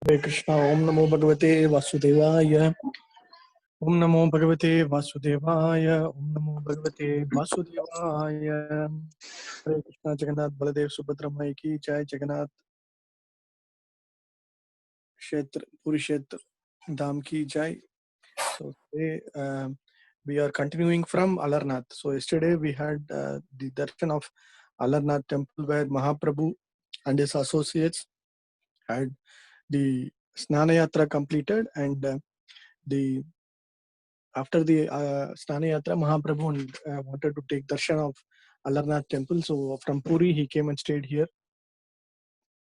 हरे कृष्णा। ओम नमो भगवते वासुदेवाय। ओम नमो भगवते वासुदेवाय। ओम नमो भगवते वासुदेवाय। हरे कृष्णा। जगन्नाथ बलदेव सुभद्रा माई की जय। जगन्नाथ क्षेत्र पूरी क्षेत्र धाम की जय. So today we are continuing from Alarnath. So yesterday we had the darshan of Alarnath temple where Mahaprabhu and his associates had the Snana Yatra completed, and the after the Snana Yatra, Mahaprabhu wanted to take darshan of Alarnath temple. So from Puri he came and stayed here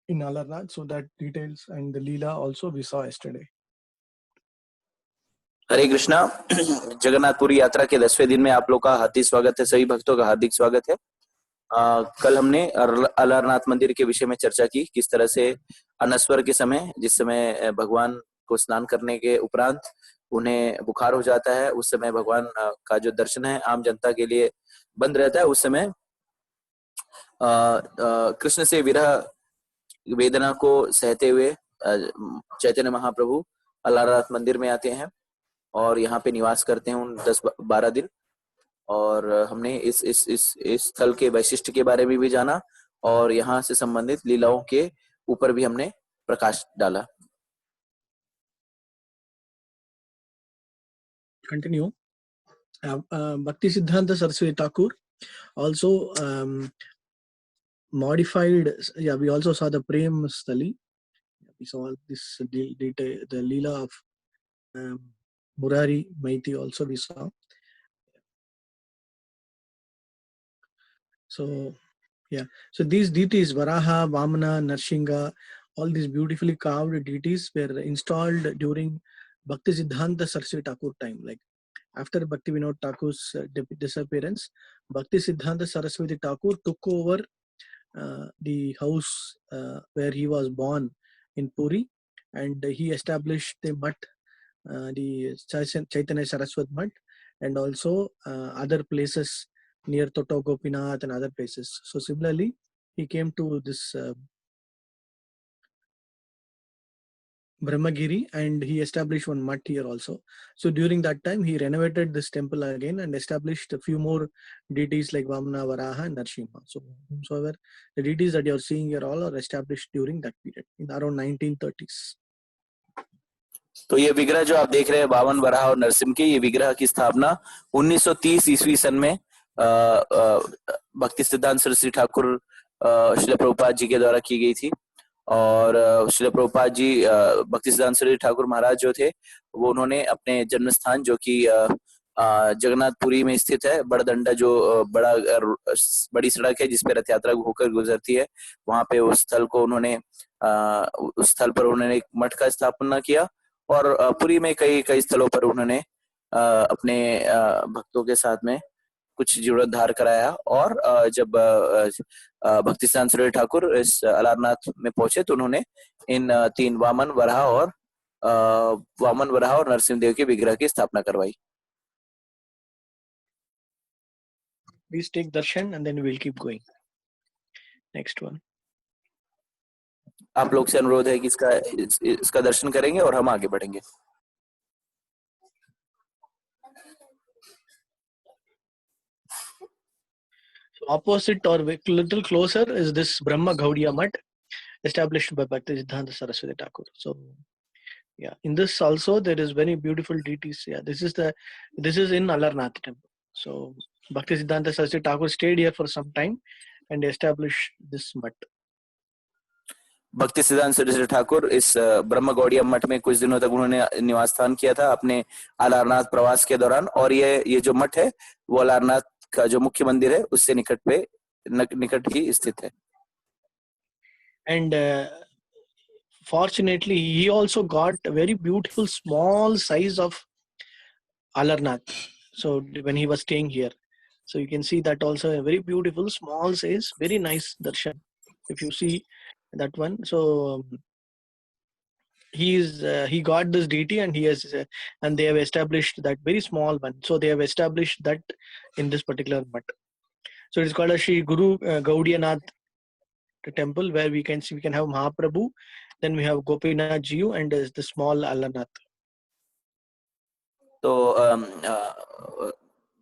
in Alarnath. So that details and the Leela also we saw yesterday. हरे कृष्णा। जगन्नाथपुरी यात्रा के 10वें दिन में आप लोग का हार्दिक स्वागत है। सभी भक्तों का हार्दिक स्वागत है। कल हमने अलारनाथ मंदिर के विषय में चर्चा की, किस तरह से अनस्वर के समय, जिस समय भगवान को स्नान करने के उपरांत उन्हें बुखार हो जाता है, उस समय भगवान का जो दर्शन है आम जनता के लिए बंद रहता है। उस समय कृष्ण से विरह वेदना को सहते हुए चैतन्य महाप्रभु अलारनाथ मंदिर में आते हैं और यहाँ पे निवास करते हैं उन 10-12 दिन। और हमने इस स्थल के वैशिष्ट्य के बारे में भी जाना और यहाँ से संबंधित लीलाओं के ऊपर भी हमने प्रकाश डाला। Continue. Bhakti Siddhanta Saraswati Thakur also modified. Yeah, we also saw the Prem Stali. We saw this detail, the Leela of Murari Maiti also we saw. So yeah, so these deities Varaha, Vamana, Narsingha, all these beautifully carved deities were installed during Bhakti Siddhanta Saraswati Thakur time. Like after Bhakti Vinod Thakur's disappearance, Bhakti Siddhanta Saraswati Thakur took over the house where he was born in Puri, and he established the Mutt, the Chaitanya Saraswat Mutt, and also other places near Toto Gopinath and other places. So similarly, he came to this Brahmagiri and he established one mutt here also. So during that time, he renovated this temple again and established a few more deities like Vamana, Varaha and Narsimha. So whomsoever the deities that you are seeing here all are established during that period in around 1930s. तो ये विग्रह जो आप देख रहे हैं वामन, वराह और नरसिंह के, ये विग्रह की स्थापना 1930 ईस्वी सन में भक्ति सिद्धांत सरस्वती ठाकुर श्रील प्रभुपाद जी के द्वारा की गई थी। और श्रील प्रभुपाद जी भक्ति सिद्धांत सरस्वती ठाकुर महाराज जो थे वो उन्होंने अपने जन्म स्थान जो कि जगन्नाथपुरी में स्थित है, बड़दंडा जो बड़ी सड़क है जिसपे रथ यात्रा होकर गुजरती है, वहां पे उस स्थल को उन्होंने उस स्थल पर उन्होंने एक मठ का स्थापना किया। और पुरी में कई स्थलों पर उन्होंने अपने भक्तों के साथ में कुछ जीर्णोद्धार कराया। और जब भक्ति सिद्धांत सरस्वती ठाकुर इस अलारनाथ में पहुंचे तो उन्होंने इन तीन वामन, वराह और नरसिंहदेव के विग्रह की स्थापना करवाई। Please take darshan and then we'll keep going. Next one. आप लोग से अनुरोध है कि इसका दर्शन करेंगे और हम आगे बढ़ेंगे। So opposite or little closer is this Brahma Gaudiya Mutt established by Bhakti Siddhanta Saraswati Thakur. So yeah, in this also there is very beautiful deities. Yeah, this is in Alarnath temple. So Bhakti Siddhanta Saraswati Thakur stayed here for some time and established this mutt. भक्ति सिद्धांत सरस्वती ठाकुर इस ब्रह्म गौड़िया मठ में कुछ दिनों तक उन्होंने निवास स्थान किया था अपने अलारनाथ प्रवास के दौरान। और ये जो मठ है वो अलारनाथ का जो मुख्य मंदिर है उससे निकट ही स्थित है। And fortunately he also got a very beautiful small size of Alarnath. So when he was staying here, so you can see that also a very beautiful small size, very nice darshan if you see that one. So he got this deity and he has and they have established that very small one. So they have established that in this particular mutt. So it is called a Shri Guru Gaudiyanath temple, where we can have Mahaprabhu Then we have Gopinath Ji and the small Alarnath. तो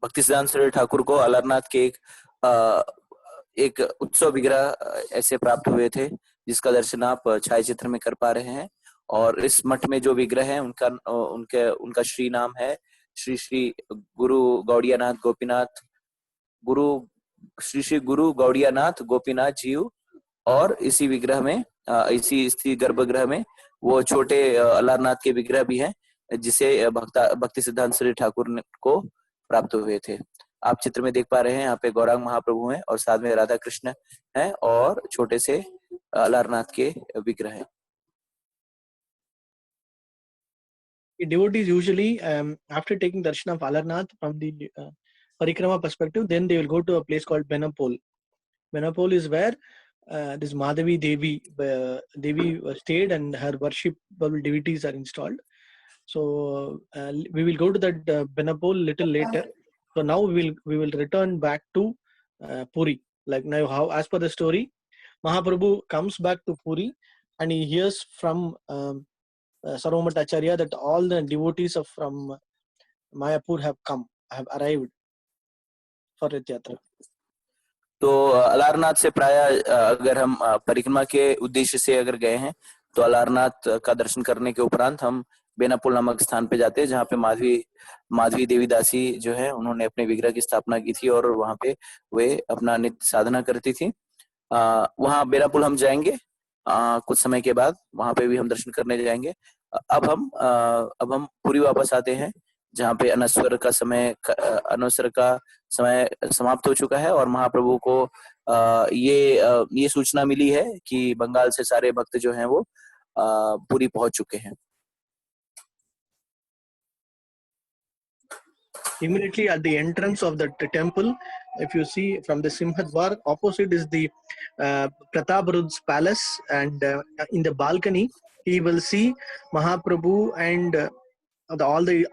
भक्ति सिद्धांत सरस्वती ठाकुर को अलारनाथ के एक उत्सव विग्रह ऐसे प्राप्त हुए थे जिसका दर्शन आप छायाचित्र में कर पा रहे हैं। और इस मठ में जो विग्रह है उनका श्री नाम है श्री श्री गुरु गौड़ियानाथ गोपीनाथ गुरु श्री श्री गुरु गौड़ियानाथ गोपीनाथ जी। और इसी विग्रह में इसी गर्भगृह में वो छोटे अलारनाथ के विग्रह भी हैं जिसे भक्ति सिद्धांत सरस्वती ठाकुर को प्राप्त हुए थे। आप चित्र में देख पा रहे हैं यहाँ पे गौरांग महाप्रभु हैं और साथ में राधा कृष्ण हैं और छोटे से अलारनाथ के विग्रह हैं। Devotees usually after taking darshan of Alarnath from the parikrama perspective, then they will go to a place called Benapole. Benapole is where this Madhavi Devi stayed and her worshipable deities are installed. So we will go to that Benapole little later. So now we will return back to Puri. Like now, how as per the story, Mahaprabhu comes back to Puri and he hears from Sarvamata Acharya that all the devotees from Mayapur have arrived for Rath Yatra. तो अलारनाथ से प्राय अगर हम परिक्रमा के उद्देश्य से अगर गए हैं तो अलारनाथ का दर्शन करने के उपरांत हम बेनापुल नामक स्थान पे जाते हैं जहाँ पे माधवी देवी दासी जो है उन्होंने अपने विग्रह की स्थापना की थी और वहाँ पे वे अपना नित्य साधना करती थी। वहाँ बेनापुल हम जाएंगे कुछ समय के बाद, वहाँ पे भी हम दर्शन करने जाएंगे। अब हम पुरी वापस आते हैं जहाँ पे अनस्वर का समय समाप्त हो चुका है और महाप्रभु को ये सूचना मिली है कि बंगाल से सारे भक्त जो हैं वो पुरी पहुंच चुके हैं। Immediately at the entrance of the temple, if you see from the Simhadwar, opposite is the Prataparud's palace, and in the balcony he will see Mahaprabhu and all the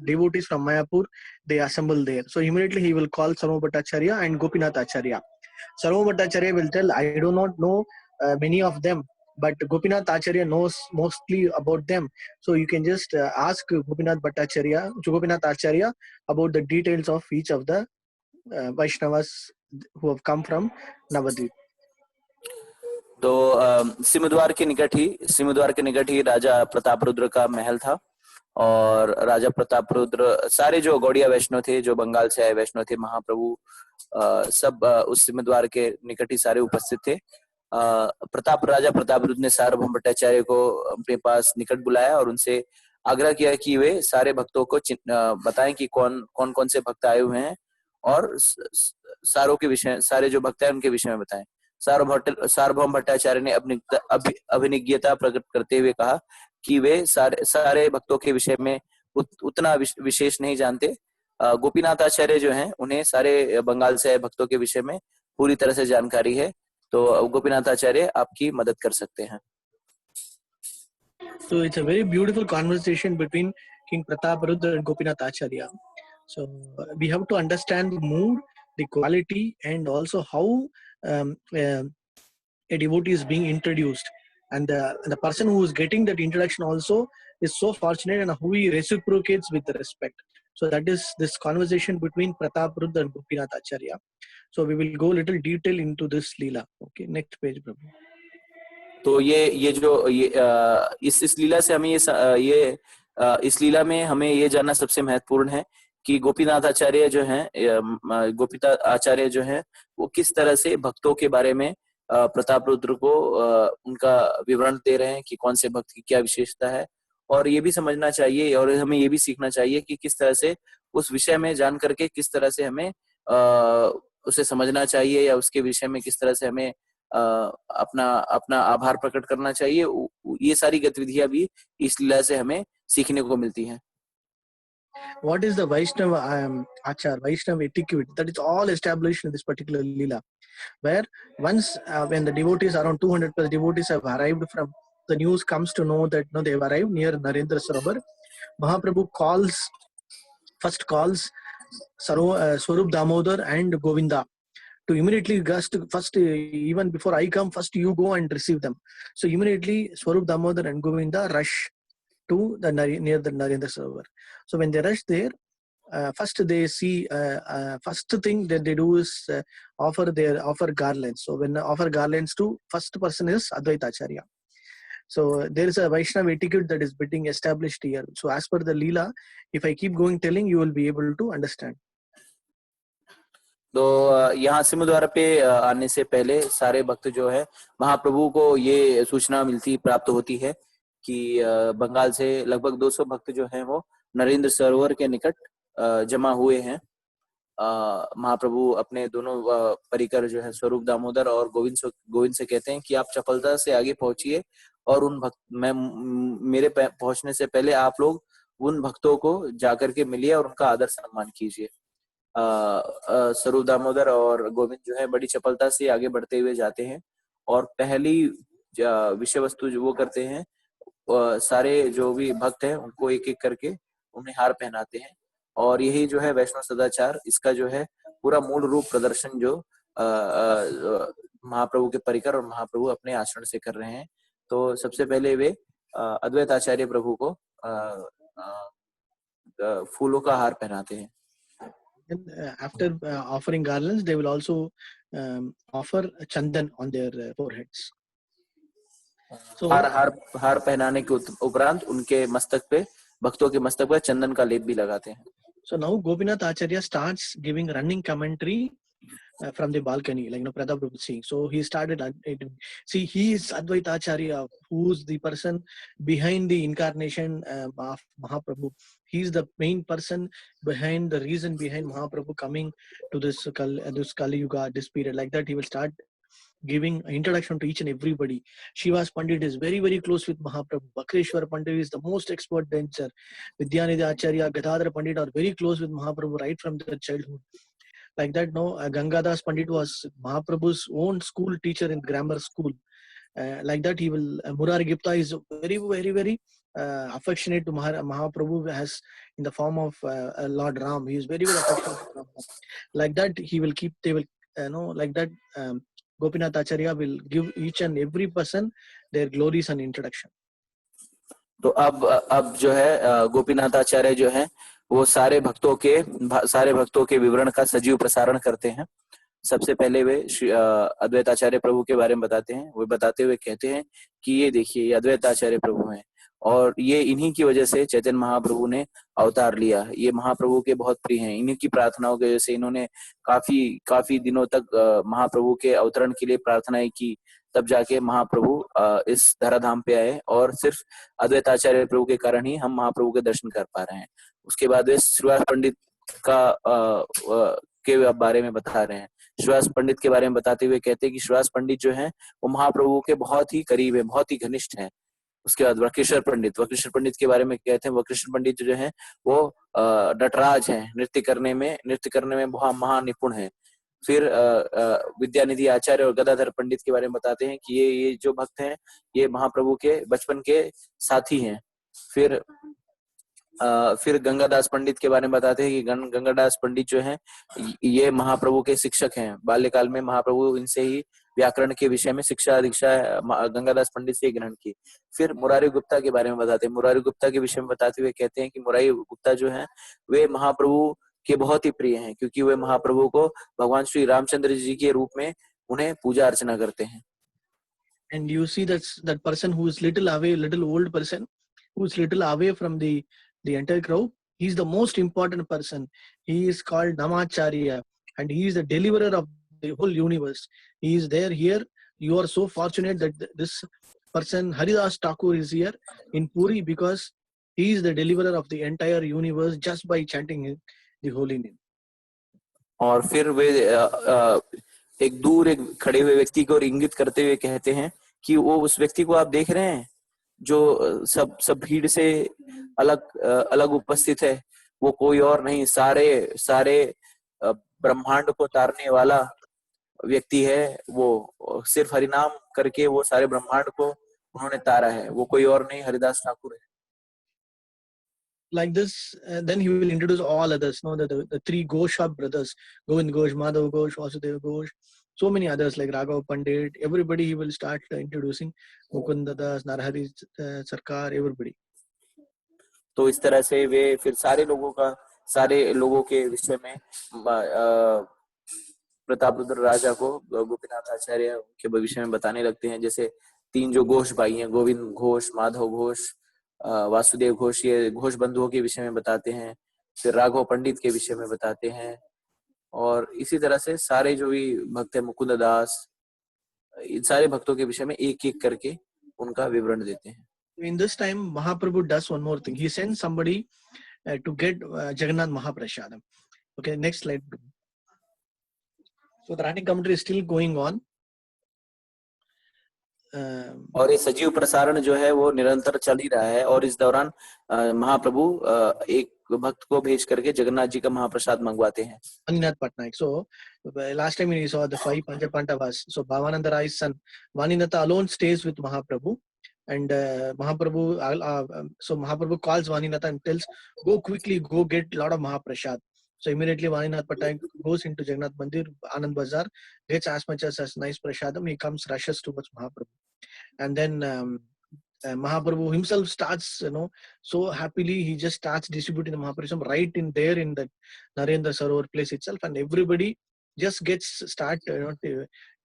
devotees from Mayapur, they assemble there. So immediately he will call Sarvabhauma Bhattacharya and Gopinath Acharya. Sarvabhauma Bhattacharya will tell, I do not know many of them, but Gopinath Acharya knows mostly about them. So you can just ask Gopinath Acharya about the details of each of the Vaishnavas who have come from Navadvip. तो सिंहद्वार के निकट ही राजा प्रतापरुद्र का महल था और राजा प्रतापरुद्र सारे जो गौड़िया वैष्णव थे, जो बंगाल से आए वैष्णव थे, महाप्रभु सब उस सिंहद्वार के निकट ही सारे उपस्थित थे। राजा प्रतापरुद्र ने सार्वभौम भट्टाचार्य को अपने पास निकट बुलाया और उनसे आग्रह किया कि वे सारे भक्तों को बताएं कि कौन से भक्त आए हुए हैं और सारे जो भक्त हैं उनके विषय में बताएं। सार्वभौम भट्टाचार्य ने अपनी अभिनिज्ञता प्रकट करते हुए कहा कि वे सारे भक्तों के विषय में उतना विशेष नहीं जानते। गोपीनाथ आचार्य जो हैं उन्हें सारे बंगाल से आए भक्तों के विषय में पूरी तरह से जानकारी है, तो गोपीनाथ आचार्य आपकी मदद कर सकते हैं। So it's a very beautiful conversation between King Prataparudra and Gopinath Acharya. So we have to understand the mood, the quality, and also how a devotee is being introduced. And the person who is getting that introduction also is so fortunate and who he reciprocates with respect. So that is this conversation between Prataparudra and Gopinath Acharya. So we will go little detail into this Leela. Okay, next page, Prabhu. तो इस लीला से हमें इस लीला में हमें ये जानना सबसे महत्वपूर्ण है कि गोपीनाथ आचार्य जो हैं वो किस तरह से भक्तों के बारे में प्रतापरुद्र को उनका विवरण दे रहे हैं कि कौन से भक्त की क्या विशेषता है। और ये भी समझना चाहिए और हमें ये भी सीखना चाहिए कि किस तरह से उस विषय में जान करके किस तरह से हमें उसे समझना चाहिए या उसके विषय में किस तरह से हमें अपना आभार प्रकट करना चाहिए। ये सारी गतिविधियां भी इस लीला से हमें सीखने को मिलती हैं। What is the Vaishnava Achar, Vaishnava etiquette? That is all established in this particular Leela, where once when the devotees, around 200 plus devotees have arrived, from the news comes to know that they have arrived near Narendra Sarovar, Mahaprabhu first calls Swarup Damodar and Govinda to immediately first even before I come, first you go and receive them. So immediately Swarup Damodar and Govinda rush to the near the Narendra Sarovar. So when they rush there, first they see first thing that they do is offer garlands. So when they offer garlands to first person is Advaita Acharya. So there is a Vaishnava etiquette that is being established here. So as per the Leela, if I keep going telling, you will be able to understand. तो यहाँ सिंहद्वार पे आने से पहले सारे भक्त जो है महाप्रभु को ये सूचना प्राप्त होती है कि बंगाल से लगभग 200 भक्त जो हैं वो नरेंद्र सरोवर के निकट जमा हुए हैं। महाप्रभु अपने दोनों परिकर जो है स्वरूप दामोदर और गोविंद से कहते हैं कि आप चपलता से आगे पहुंचिए और उन भक्त मेरे पहुंचने से पहले आप लोग उन भक्तों को जाकर के मिलिए और उनका आदर सम्मान कीजिए। स्वरूप दामोदर और गोविंद जो है बड़ी चपलता से आगे बढ़ते हुए जाते हैं और पहली विषय वस्तु जो वो करते हैं, सारे जो भी भक्त हैं उनको एक एक करके उन्हें हार पहनाते हैं और यही जो है वैष्णव सदाचार, इसका जो है पूरा मूल रूप प्रदर्शन जो महाप्रभु के परिकर और महाप्रभु अपने आचरण से कर रहे हैं। तो सबसे पहले वे अद्वैत आचार्य प्रभु को फूलों का हार पहनाते हैं। And after offering garlands, they will also offer chandan on their foreheads. So, हार पहनाने के उपरांत उनके मस्तक पे, भक्तों के मस्तक पर चंदन का लेप भी लगाते हैं। So now Gopinath Acharya starts giving running commentary from the balcony, like Pratap Prabhu saying. So he started. See, he is Advaita Acharya, who's the person behind the incarnation of Mahaprabhu. He's the main person behind the reason behind Mahaprabhu coming to this Kali Yuga, this period. Like that, he will start giving introduction to each and everybody. Shivas Pandit is very, very close with Mahaprabhu. Bakreshwar Pandit is the most expert dancer. Vidyanidhi Acharya, Gadadhar Pandit are very close with Mahaprabhu right from their childhood. Like that, no, Gangadas Pandit was Mahaprabhu's own school teacher in grammar school. Like that, he will. Murari Gupta is very, very, very affectionate to Mahaprabhu as in the form of Lord Ram. He is very, very affectionate to Ram. Like that, he will keep. They will, like that. Gopinath Acharya will give each and every person their glories and introduction. तो अब जो है गोपीनाथ आचार्य जो है वो सारे भक्तों के विवरण का सजीव प्रसारण करते हैं। सबसे पहले वे अद्वैत आचार्य प्रभु के बारे में बताते हैं। वे बताते हुए कहते हैं कि ये देखिए, ये अद्वैत आचार्य प्रभु हैं और ये इन्हीं की वजह से चैतन्य महाप्रभु ने अवतार लिया। ये महाप्रभु के बहुत प्रिय हैं। इन्हीं की प्रार्थनाओं की वजह से इन्होंने काफी दिनों तक महाप्रभु के अवतरण के लिए प्रार्थनाएं की, तब जाके महाप्रभु इस धराधाम पे आए और सिर्फ अद्वैत आचार्य प्रभु के कारण ही हम महाप्रभु के दर्शन कर पा रहे हैं। उसके बाद वे श्रीवास पंडित के बारे में बता रहे हैं। श्रीवास पंडित के बारे में बताते हुए कहते हैं कि श्रीवास पंडित जो है वो महाप्रभु के बहुत ही करीब है, बहुत ही घनिष्ठ है। उसके बाद वक्रेश्वर पंडित के बारे में कहते हैं, वक्रेश्वर पंडित जो है वो नटराज हैं, नृत्य करने में बहुत महानिपुण है। फिर विद्यानिधि आचार्य और गदाधर पंडित के बारे में बताते हैं कि ये जो भक्त हैं ये महाप्रभु के बचपन के साथी हैं। फिर गंगादास पंडित के बारे में बताते हैं कि गंगादास पंडित जो हैं ये महाप्रभु के शिक्षक हैं। बाल्यकाल में महाप्रभु इनसे ही व्याकरण के विषय में दीक्षा गंगादास पंडित से ग्रहण की। फिर मुरारी गुप्ता के बारे में बताते हैं। मुरारी गुप्ता के विषय में बताते हुए कहते हैं कि मुरारी गुप्ता जो है वे महाप्रभु के बहुत ही प्रिय हैं, क्योंकि वे महाप्रभु को भगवान श्री रामचंद्र जी के रूप में उन्हें पूजा अर्चना करते हैं। And you see that person who is little old person, who is little away from the entire crowd, he is the most important person. He is called Namacharya and he is the deliverer of the whole universe. He is there here. You are so fortunate that this person Haridas Thakur is here in Puri because he is the deliverer of the entire universe just by chanting the holy name. और फिर वे एक दूर खड़े हुए व्यक्ति को इंगित करते हुए कहते हैं कि वो उस व्यक्ति को आप देख रहे हैं जो सब भीड़ से अलग उपस्थित है, वो कोई और नहीं, सारे ब्रह्मांड को तारने वाला व्यक्ति है। वो सिर्फ हरिनाम करके वो सारे ब्रह्मांड को उन्होंने तारा है, वो कोई और नहीं हरिदास ठाकुर है। like this, then he will introduce all others. No, the three Ghosh brothers, Govind Ghosh, Madhav Ghosh, Vasudeva Ghosh, so many others like Raghav Pandit. Everybody he will start introducing, Mukunda Das, Narhari Sarkar, everybody. तो इस तरह से वे फिर सारे लोगों के विषय में प्रतापरुद्र राजा को गोपीनाथ आचार्य के विषय में बताने लगते हैं। जैसे 3 जो घोष भाई हैं, गोविंद घोष, माधव घोष, वासुदेव घोष, ये घोष बंधुओं के विषय में बताते हैं। फिर राघव पंडित के विषय में बताते हैं, और इसी तरह से सारे जो भी भक्त है, मुकुंद दास, इन सारे भक्तों के विषय में एक एक करके उनका विवरण देते हैं। In this time, Mahaprabhu does one more thing. He sends somebody to get Jagannath Mahaprashadam. Okay, next slide. So the writing commentary is still going on. और ये सजीव प्रसारण जो है वो निरंतर चल ही रहा है, और इस दौरान महाप्रभु एक भक्त को भेज करके जगन्नाथ जी का महाप्रसाद मंगवाते हैं। Vaninath Patnaik. So last time we saw the 5 Panchapandavas. So Bhavananda Rai's son Vaninatha alone stays with Mahaprabhu, and so Mahaprabhu calls Vaninatha and tells, "Go quickly, go get a lot of Mahaprasad." So immediately Vaninath Patnaik goes into Jagannath Mandir, Anand Bazar, gets as much as nice prasadam. He comes, rushes towards Mahaprabhu, and then Mahaprabhu himself starts, so happily he just starts distributing the Mahaprasad right in there in the Narendra Sarovar place itself, and everybody just start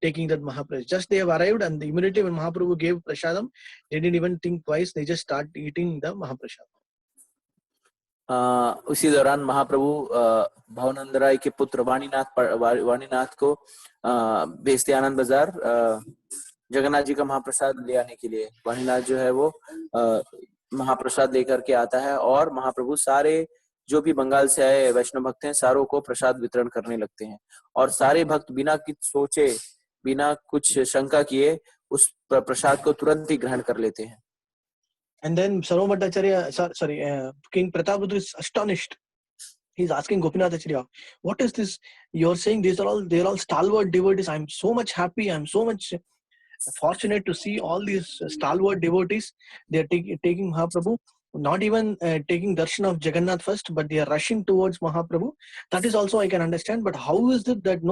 taking that Mahaprasad. Just they have arrived, and immediately when Mahaprabhu gave prasadam, they didn't even think twice. They just start eating the Mahaprasad. उसी दौरान महाप्रभु भवानंद राय के पुत्र वाणीनाथ को भेजते आनंद बाजार जगन्नाथ जी का महाप्रसाद ले आने के लिए। वाणीनाथ जो है वो महाप्रसाद लेकर के आता है, और महाप्रभु सारे जो भी बंगाल से आए वैष्णव भक्त हैं सारों को प्रसाद वितरण करने लगते हैं, और सारे भक्त बिना कुछ सोचे, बिना कुछ शंका किए उस प्रसाद को तुरंत ही ग्रहण कर लेते हैं। And then Sarvabhauma Bhattacharya, King Prataparudra is astonished. He's asking Gopinath Acharya, "What is this? You're saying they're all stalwart devotees. I'm so much happy. I'm so much fortunate to see all these stalwart devotees. They're taking Mahaprabhu, not even taking darshan of Jagannath first, but they are rushing towards Mahaprabhu. That is also I can understand. But how is it that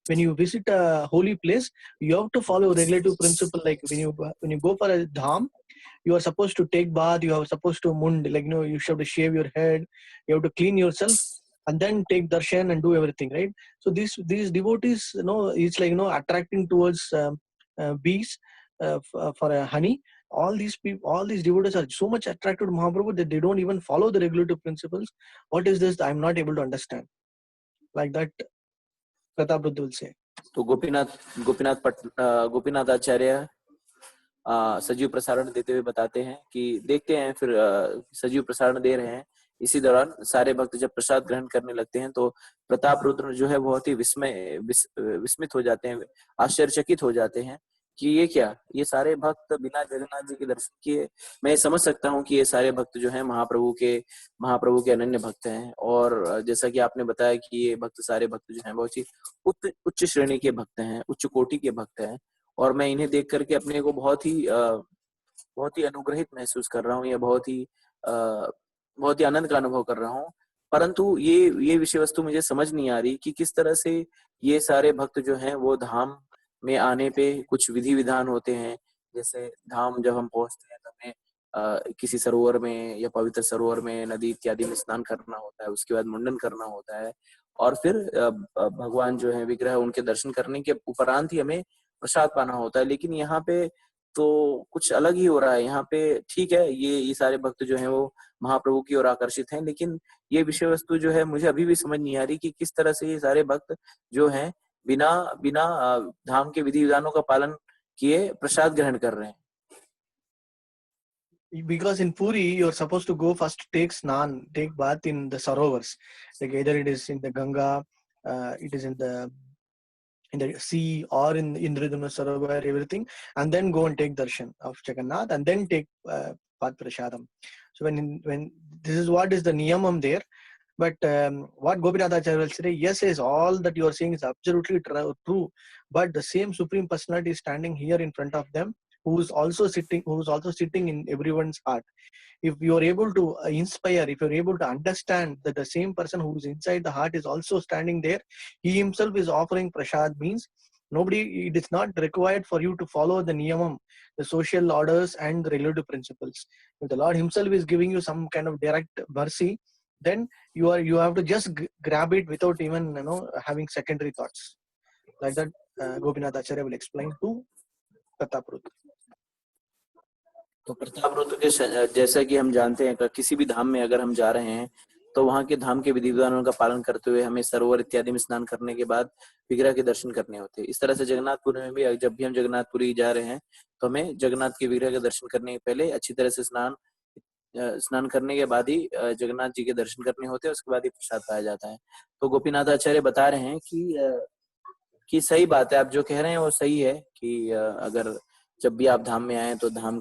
when you visit a holy place, you have to follow regulative principle? Like when you go for a dham, you are supposed to take bath, you are supposed to mund, you should have to shave your head, you have to clean yourself, and then take darshan and do everything, right? So these devotees, it's like attracting towards bees for honey. All these devotees are so much attracted to Mahaprabhu that they don't even follow the regulative principles. What is this? I'm not able to understand. Like that, Prataparudra will say. तो गोपीनाथ आचार्य सजीव प्रसारण देते हुए बताते हैं कि देखते हैं, फिर सजीव प्रसारण दे रहे हैं। इसी दौरान सारे भक्त जब प्रसाद ग्रहण करने लगते हैं तो प्रतापरुद्र जो है बहुत ही विस्मित हो जाते हैं, आश्चर्यचकित हो जाते हैं कि ये क्या, ये सारे भक्त बिना जगन्नाथ जी के दर्शन किए। मैं समझ सकता हूँ कि ये सारे भक्त जो हैं महाप्रभु के अनन्य भक्त हैं, और जैसा कि आपने बताया कि ये सारे भक्त जो हैं बहुत ही उच्च श्रेणी के भक्त हैं, उच्च कोटि के भक्त हैं, और मैं इन्हें देख करके अपने को बहुत ही अनुग्रहित महसूस कर रहा हूँ, या बहुत ही आनंद का अनुभव कर रहा हूँ। परंतु ये विषय वस्तु मुझे समझ नहीं आ रही कि किस तरह से ये सारे भक्त जो हैं वो धाम में आने पे कुछ विधि विधान होते हैं। जैसे धाम जब हम पहुंचते हैं तो हमें किसी सरोवर में या पवित्र सरोवर में, नदी इत्यादि में स्नान करना होता है, उसके बाद मुंडन करना होता है, और फिर भगवान जो है विग्रह उनके दर्शन करने के उपरांत ही हमें प्रसाद पाना होता है। लेकिन यहाँ पे तो कुछ अलग ही हो रहा है। यहाँ पे ठीक है, ये सारे भक्त जो हैं वो महाप्रभु की ओर आकर्षित हैं, लेकिन ये विषय वस्तु जो है मुझे अभी भी समझ नहीं आ रही कि किस तरह से ये सारे भक्त जो हैं बिना धाम के विधि विधानों का पालन किए प्रसाद ग्रहण कर रहे हैं। Because in Puri, you're supposed to go first take bath in the sarovars. Like either it is in the Ganga, it is in the sea, or in Indraduma Sarovar, everything, and then go and take darshan of Jagannath, and then take Pad Prasadam. So when this is what is the niyamam there. But what Gopinath Acharya will say, yes, all that you are saying is absolutely true, but the same Supreme Personality is standing here in front of them who's also sitting in everyone's heart. If you're able to inspire, if you're able to understand that the same person who's inside the heart is also standing there, he himself is offering prasad, means it is not required for you to follow the niyamam, the social orders and the relative principles. If the Lord himself is giving you some kind of direct mercy, then you have to just grab it without even having secondary thoughts. Like that, Gopinath Acharya will explain to Prataprudra. तो प्रताप रुद्र के जैसा कि हम जानते हैं, किसी भी धाम में अगर हम जा रहे हैं तो वहां के धाम के विधि विधानों का पालन करते हुए हमें सरोवर इत्यादि में स्नान करने के बाद विग्रह के दर्शन करने होते हैं। इस तरह से जगन्नाथपुरी में भी जब भी हम जगन्नाथपुरी जा रहे हैं तो हमें जगन्नाथ के विग्रह के दर्शन करने के पहले अच्छी तरह से स्नान करने के बाद ही जगन्नाथ जी के दर्शन करने होते हैं, उसके बाद ही प्रसाद पाया जाता है। तो गोपीनाथ आचार्य बता रहे हैं कि सही बात है, आप जो कह रहे हैं वो सही है कि अगर जब भी आप धाम में आए तो धाम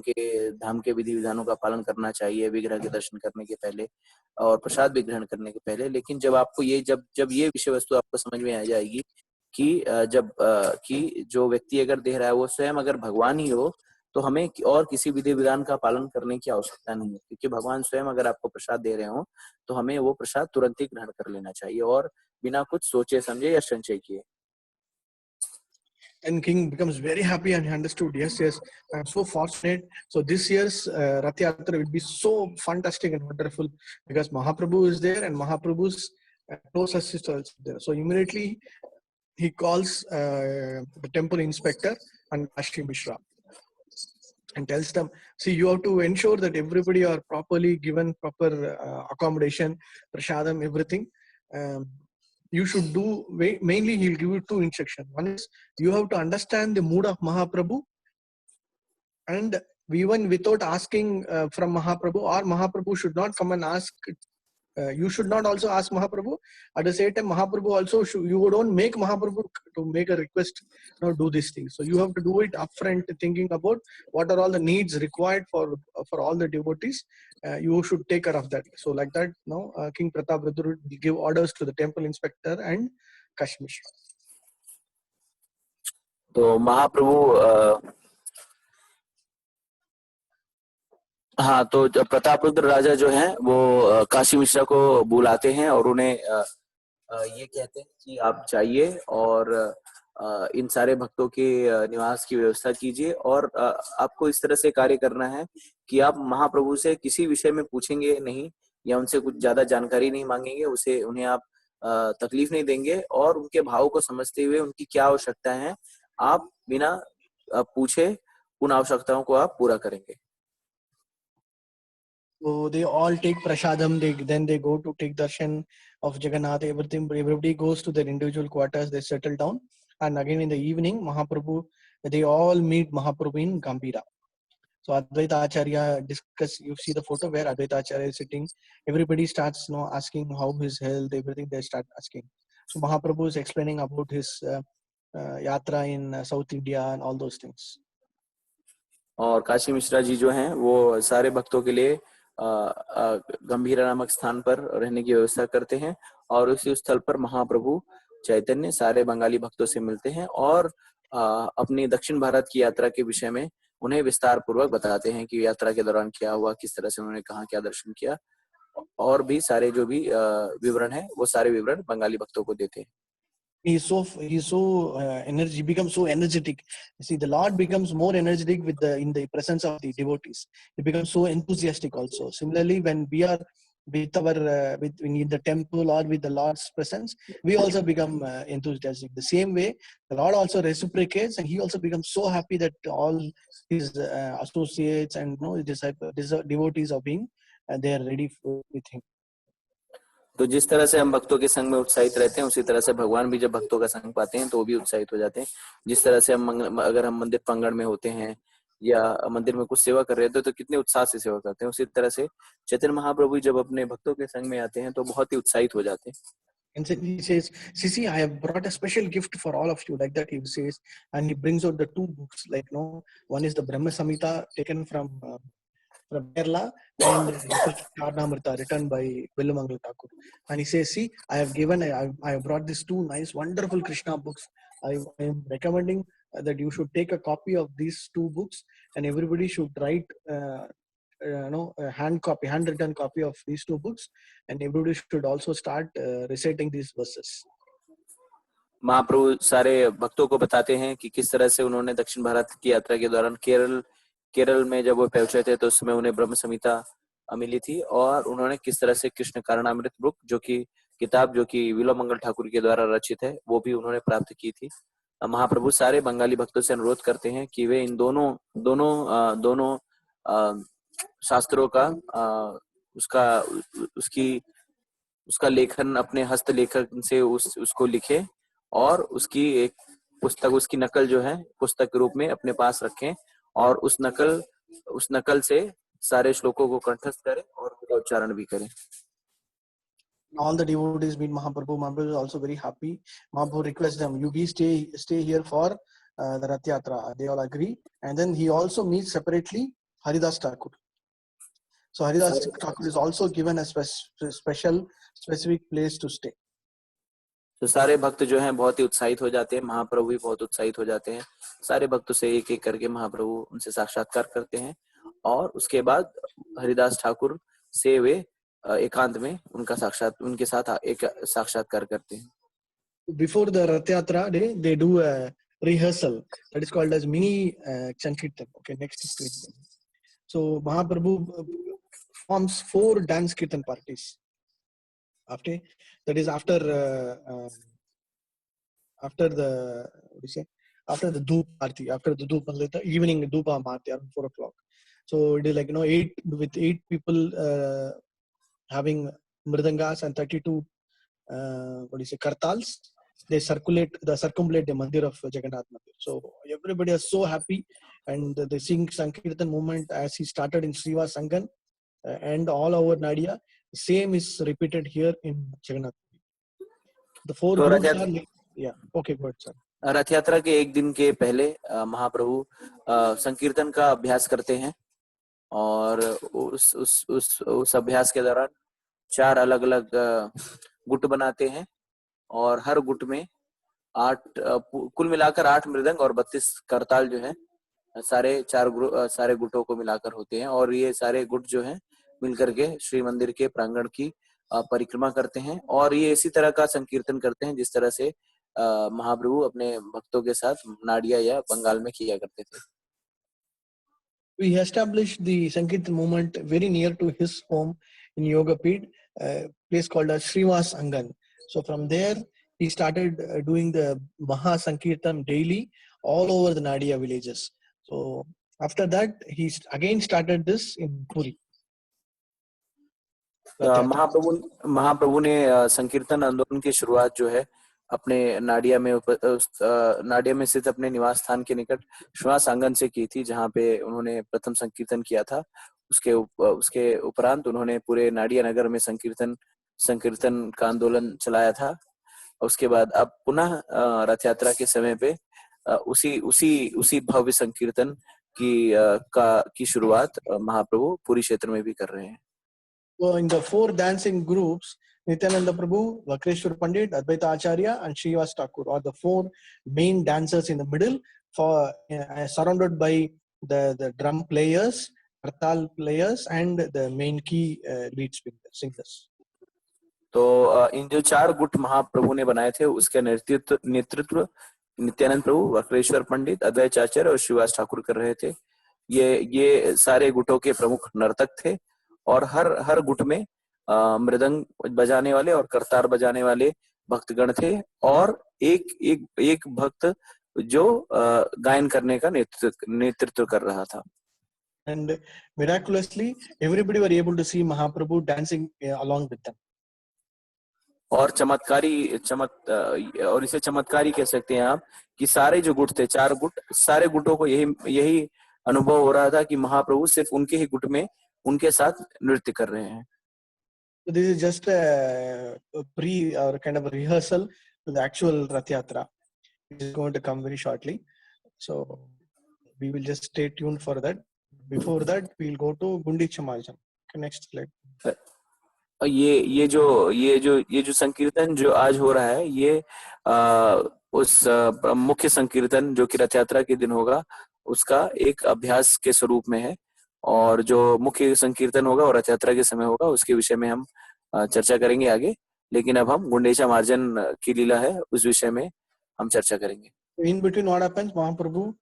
के विधि विधानों का पालन करना चाहिए विग्रह के दर्शन करने के पहले और प्रसाद भी ग्रहण करने के पहले। लेकिन जब आपको जब ये विषय वस्तु आपको समझ में आ जाएगी कि जो व्यक्ति अगर दे रहा है वो स्वयं अगर भगवान ही हो तो हमें और किसी विधि विधान का पालन करने की आवश्यकता नहीं है, क्योंकि भगवान स्वयं अगर आपको प्रसाद दे रहे हो तो हमें वो प्रसाद तुरंत ही ग्रहण कर लेना चाहिए और बिना कुछ सोचे समझे या संचय किए। And king becomes very happy and he understood, yes, I'm so fortunate. So this year's Rath Yatra will be so fantastic and wonderful because Mahaprabhu is there and Mahaprabhu's close assistants there. So immediately he calls the temple inspector and Kashi Mishra and tells them, see, you have to ensure that everybody are properly given proper accommodation, prasadam, everything. You should do, mainly he'll give you two instructions. One is you have to understand the mood of Mahaprabhu, and even without asking from Mahaprabhu, or Mahaprabhu should not come and ask, you should not also ask Mahaprabhu. At the same time, Mahaprabhu also, you don't make Mahaprabhu to make a request, do this thing. So you have to do it upfront, thinking about what are all the needs required for all the devotees. You should take care of that. So like that, King Prataprudra will give orders to the temple inspector and Kashmir. तो महाप्रभु हाँ, तो प्रतापरुद्र राजा जो हैं वो काशी मिश्रा को बुलाते हैं और उन्हें ये कहते हैं कि आप जाइए और इन सारे भक्तों के निवास की व्यवस्था कीजिए और आपको इस तरह से कार्य करना है कि आप महाप्रभु से किसी विषय में पूछेंगे नहीं या उनसे कुछ ज्यादा जानकारी नहीं मांगेंगे, उन्हें आप तकलीफ नहीं देंगे और उनके भाव को समझते हुए उनकी क्या आवश्यकता है आप बिना पूछे उन आवश्यकताओं को आप पूरा करेंगे। So they all take prasadam, then they go to take darshan of Jagannath, everybody goes to their individual quarters, they settle down, and again in the evening, they all meet Mahaprabhu in Gambhira. So Advaita Acharya you see the photo where Advaita Acharya is sitting, everybody starts asking how his health, everything they start asking. So Mahaprabhu is explaining about his yatra in South India and all those things. और काशी मिश्रा जी जो हैं वो सारे भक्तों के लिए गंभीरा नामक स्थान पर रहने की व्यवस्था करते हैं और उसी स्थल पर महाप्रभु चैतन्य सारे बंगाली भक्तों से मिलते हैं और अपनी दक्षिण भारत की यात्रा के विषय में उन्हें विस्तार पूर्वक बताते हैं कि यात्रा के दौरान क्या हुआ, किस तरह से उन्होंने कहाँ क्या दर्शन किया और भी सारे जो भी विवरण है वो सारे विवरण बंगाली भक्तों को देते हैं। He's so he becomes so energetic. You see, the Lord becomes more energetic in the presence of the devotees. He becomes so enthusiastic also. Similarly, when we are in the temple or with the Lord's presence, we also become enthusiastic. The same way, the Lord also reciprocates, and he also becomes so happy that all his associates and devotees are being they are ready with him. तो जिस तरह से हम भक्तों के संग में उत्साहित रहते हैं उसी तरह से भगवान भी जब भक्तों का संग पाते हैं तो वो भी उत्साहित हो जाते हैं। जिस तरह से अगर हम मंदिर प्रांगण में होते हैं या मंदिर में कुछ सेवा कर रहे थे तो कितने उत्साह से सेवा करते हैं, उसी तरह से चैतन्य महाप्रभु जब अपने भक्तों के संग में आते हैं तो बहुत ही उत्साहित हो जाते हैं। And so he says, see, I have brought a special gift for all of you, like that he says, and he brings out the two books, one is the Brahma Samhita taken from Kerala and Karnamrita written by Villamangal Thakur. And he says, see, I have brought these two nice, wonderful Krishna books. I am recommending that you should take a copy of these two books, and everybody should write a handwritten copy of these two books, and everybody should also start reciting these verses. महाप्रभु सारे भक्तों को बताते हैं कि किस तरह से उन्होंने दक्षिण भारत की यात्रा के दौरान केरल में जब वो पहुंचे थे तो उस समय उन्हें ब्रह्म संहिता मिली थी, और उन्होंने किस तरह से कृष्ण कारणामृत बुक जो कि किताब जो कि विलोमंगल ठाकुर के द्वारा रचित है वो भी उन्होंने प्राप्त की थी। महाप्रभु सारे बंगाली भक्तों से अनुरोध करते हैं कि वे इन दोनों शास्त्रों का उसका लेखन अपने हस्त लेखन से उसको लिखे और उसकी एक पुस्तक, उसकी नकल जो है पुस्तक के रूप में अपने पास रखें, और उस नकल से सारे श्लोकों को कंठस्थ करें और उनका उच्चारण भी करें। All the devotees meet Mahaprabhu. Mahaprabhu is also very happy. Mahaprabhu requests them, you be stay here for the Rath Yatra. They all agree. And then he also meets separately Haridas Thakur. So Haridas Thakur is also given a specific place to stay. तो सारे भक्त जो हैं बहुत ही उत्साहित हो जाते हैं, महाप्रभु भी बहुत उत्साहित हो जाते हैं। सारे भक्तों से एक एक करके महाप्रभु उनसे साक्षात्कार करते हैं, और उसके बाद हरिदास ठाकुर से वे एकांत में उनके साथ एक साक्षात्कार करते हैं। Before the Rath Yatra day, they do a rehearsal that is called as mini Sankirtan. Okay, next screen. So Mahaprabhu forms 4 dance kirtan parties. After the Dhoop Aarti, after the Dhoop, the evening Dhoopa Aarti around 4 o'clock. So it is like 8 people having mridangas and 32 kartals. They circumambulate the mandir of Jagannath Mandir. So everybody is so happy, and they sing Sankirtan movement as he started in Srivas Sangan and all over Nadia. Same is repeated here in Jagannath. The 4 groups are okay, go ahead, sir. रथ यात्रा के एक दिन के पहले महाप्रभु संकीर्तन का अभ्यास करते हैं, और उस अभ्यास के दौरान 4 अलग अलग गुट बनाते हैं, और हर गुट में 8 कुल मिलाकर 8 मृदंग और 32 करताल जो है सारे गुटों को मिलाकर होते हैं, और ये सारे गुट जो हैं मिलकर के श्री मंदिर के प्रांगण की परिक्रमा करते हैं, और ये इसी तरह का संकीर्तन करते हैं जिस तरह से महाप्रभु अपने भक्तों के साथ नाडिया या बंगाल में किया करते थे। We established the Sankirtan movement very near to his home in Yogapid, a place called as Srivas Angan. So from there, he started doing the Maha Sankirtan daily all over the Nadia villages. So after that, he again started this in Puri. महाप्रभु ने संकीर्तन आंदोलन की शुरुआत जो है अपने Nadia में स्थित अपने निवास स्थान के निकट श्रीवास आंगन से की थी, जहाँ पे उन्होंने प्रथम संकीर्तन किया था। उसके उपरांत उन्होंने पूरे नाडिया नगर में संकीर्तन का आंदोलन चलाया था। उसके बाद अब पुनः रथ यात्रा के समय पे उसी भव्य संकीर्तन की शुरुआत महाप्रभु पूरी क्षेत्र में भी कर रहे हैं। So in the 4 dancing groups, Nityananda Prabhu, Vakreshwar Pandit, Advaita Acharya, and Srivas Thakur are the 4 main dancers in the middle, surrounded by the drum players, kartal players, and the main key lead singers. तो इन जो 4 गुट महाप्रभु ने बनाए थे उसके नेतृत्व नित्यानंद प्रभु, वक्रेश्वर पंडित, अद्वैत आचार्य और श्रीवास ठाकुर कर रहे थे। ये सारे गुटों के प्रमुख नर्तक थे, और हर गुट में मृदंग बजाने वाले और करतार बजाने वाले भक्तगण थे, और एक भक्त जो गायन करने का नेतृत्व कर रहा था। And miraculously, everybody were able to see Mahaprabhu dancing along with them. और इसे चमत्कारी कह सकते हैं आप कि सारे जो गुट थे 4 गुट, सारे गुटों को यही अनुभव हो रहा था कि महाप्रभु सिर्फ उनके ही गुट में उनके साथ नृत्य कर रहे हैं। So this is just a pre or kind of a rehearsal to the actual Rath Yatra, which is going to come very shortly. So we will just stay tuned for that. Before that, we'll go to Gundicha Marjan. Okay, next slide. ये जो संकीर्तन जो आज हो रहा है, ये उस मुख्य संकीर्तन जो कि रथ यात्रा के दिन होगा उसका एक अभ्यास के स्वरूप में है। और जो मुख्य संकीर्तन होगा और रथ यात्रा के समय होगा उसके विषय में हम चर्चा करेंगे आगे। लेकिन अब हम गुंडेचा मार्जन की लीला है उस विषय में हम चर्चा करेंगे। In between, what happens? Mahaprabhu,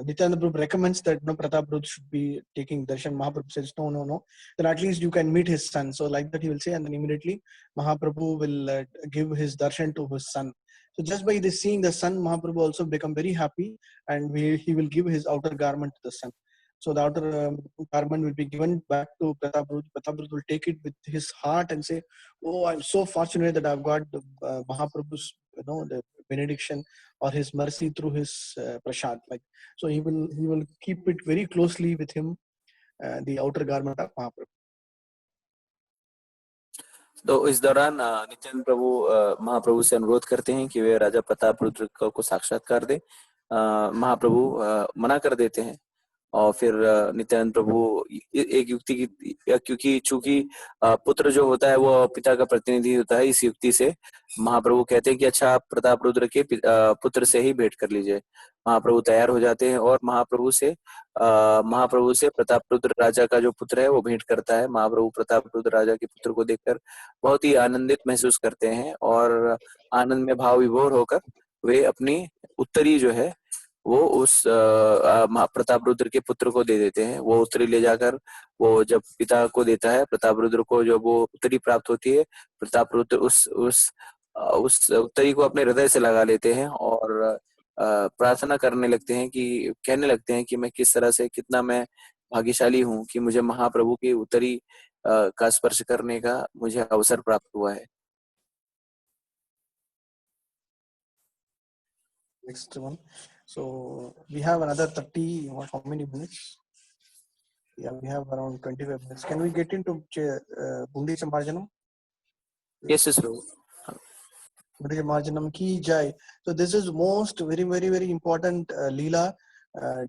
Nityananda Prabhu recommends that no Pratap Ruth should be taking darshan. Mahaprabhu says no, no, no. Then at least you can meet his son. So like that he will say, and then immediately Mahaprabhu will give his darshan to his son. So just by this seeing the son, Mahaprabhu also become very happy, and he will give his outer garment to the son. So the outer garment will be given back to Pratap Ruth. Pratap Ruth will take it with his heart and say, "Oh, I'm so fortunate that I've got Mahaprabhu's, the benediction or his mercy through his prasad." Like, so he will keep it very closely with him, the outer garment of Mahaprabhu. तो इस दौरान नित्यानंद प्रभु महाप्रभु से अनुरोध करते हैं कि वे राजा प्रताप रुद्र को साक्षात्कार दे। महाप्रभु मना कर देते हैं और फिर नित्यानंद प्रभु एक युक्ति की, क्योंकि चूंकि पुत्र जो होता है वो पिता का प्रतिनिधि होता है, इस युक्ति से महाप्रभु कहते हैं कि अच्छा आप प्रताप रुद्र के पुत्र से ही भेंट कर लीजिए। महाप्रभु तैयार हो जाते हैं और महाप्रभु से प्रताप रुद्र राजा का जो पुत्र है वो भेंट करता है। महाप्रभु प्रताप रुद्र राजा के पुत्र को देखकर बहुत ही आनंदित महसूस करते हैं और आनंद में भाव विभोर होकर वे अपनी उत्तरी जो है वो उस प्रताप रुद्र के पुत्र को दे देते हैं। वो उत्तरी ले जाकर वो जब पिता को देता है, प्रताप रुद्र को जब वो उत्तरी प्राप्त होती है, प्रताप रुद्र उस उत्तरी को अपने हृदय से लगा लेते हैं और प्रार्थना करने लगते हैं कि कहने लगते हैं कि मैं किस तरह से कितना मैं भाग्यशाली हूँ कि मुझे महाप्रभु की उत्तरी का स्पर्श करने का मुझे अवसर प्राप्त हुआ है। Next one. So we have another 30, how many minutes? Yeah, we have around 25 minutes. Can we get into Gundecha Marjanam? Yes, Prabhu. Gundecha Marjanam ki jai. So this is most very, very, very important leela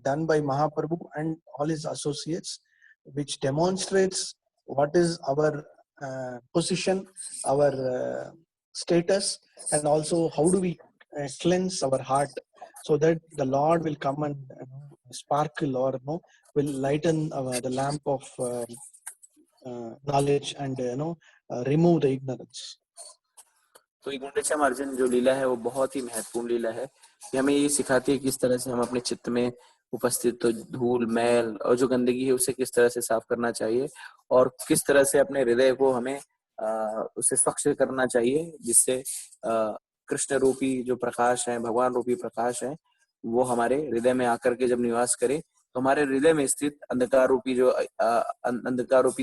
done by Mahaprabhu and all his associates, which demonstrates what is our position, our status, and also how do we cleanse our heart so that the Lord will come and sparkle or will lighten the lamp of knowledge and remove the ignorance. तो ये गुंडेचा मार्जन जो लीला है वो बहुत ही महत्वपूर्ण लीला है। कि हमें ये सिखाती है किस तरह से हम अपने चित्त में उपस्थित तो धूल मैल और जो गंदगी है उसे किस तरह से साफ करना चाहिए और किस तरह से अपने हृदय को हमें उसे स्वच्छ करना चाहिए, जिससे कृष्ण रूपी जो प्रकाश है, भगवान रूपी प्रकाश है, वो हमारे हृदय में आकर के जब निवास करे तो हमारे हृदय में स्थित अंधकार रूपी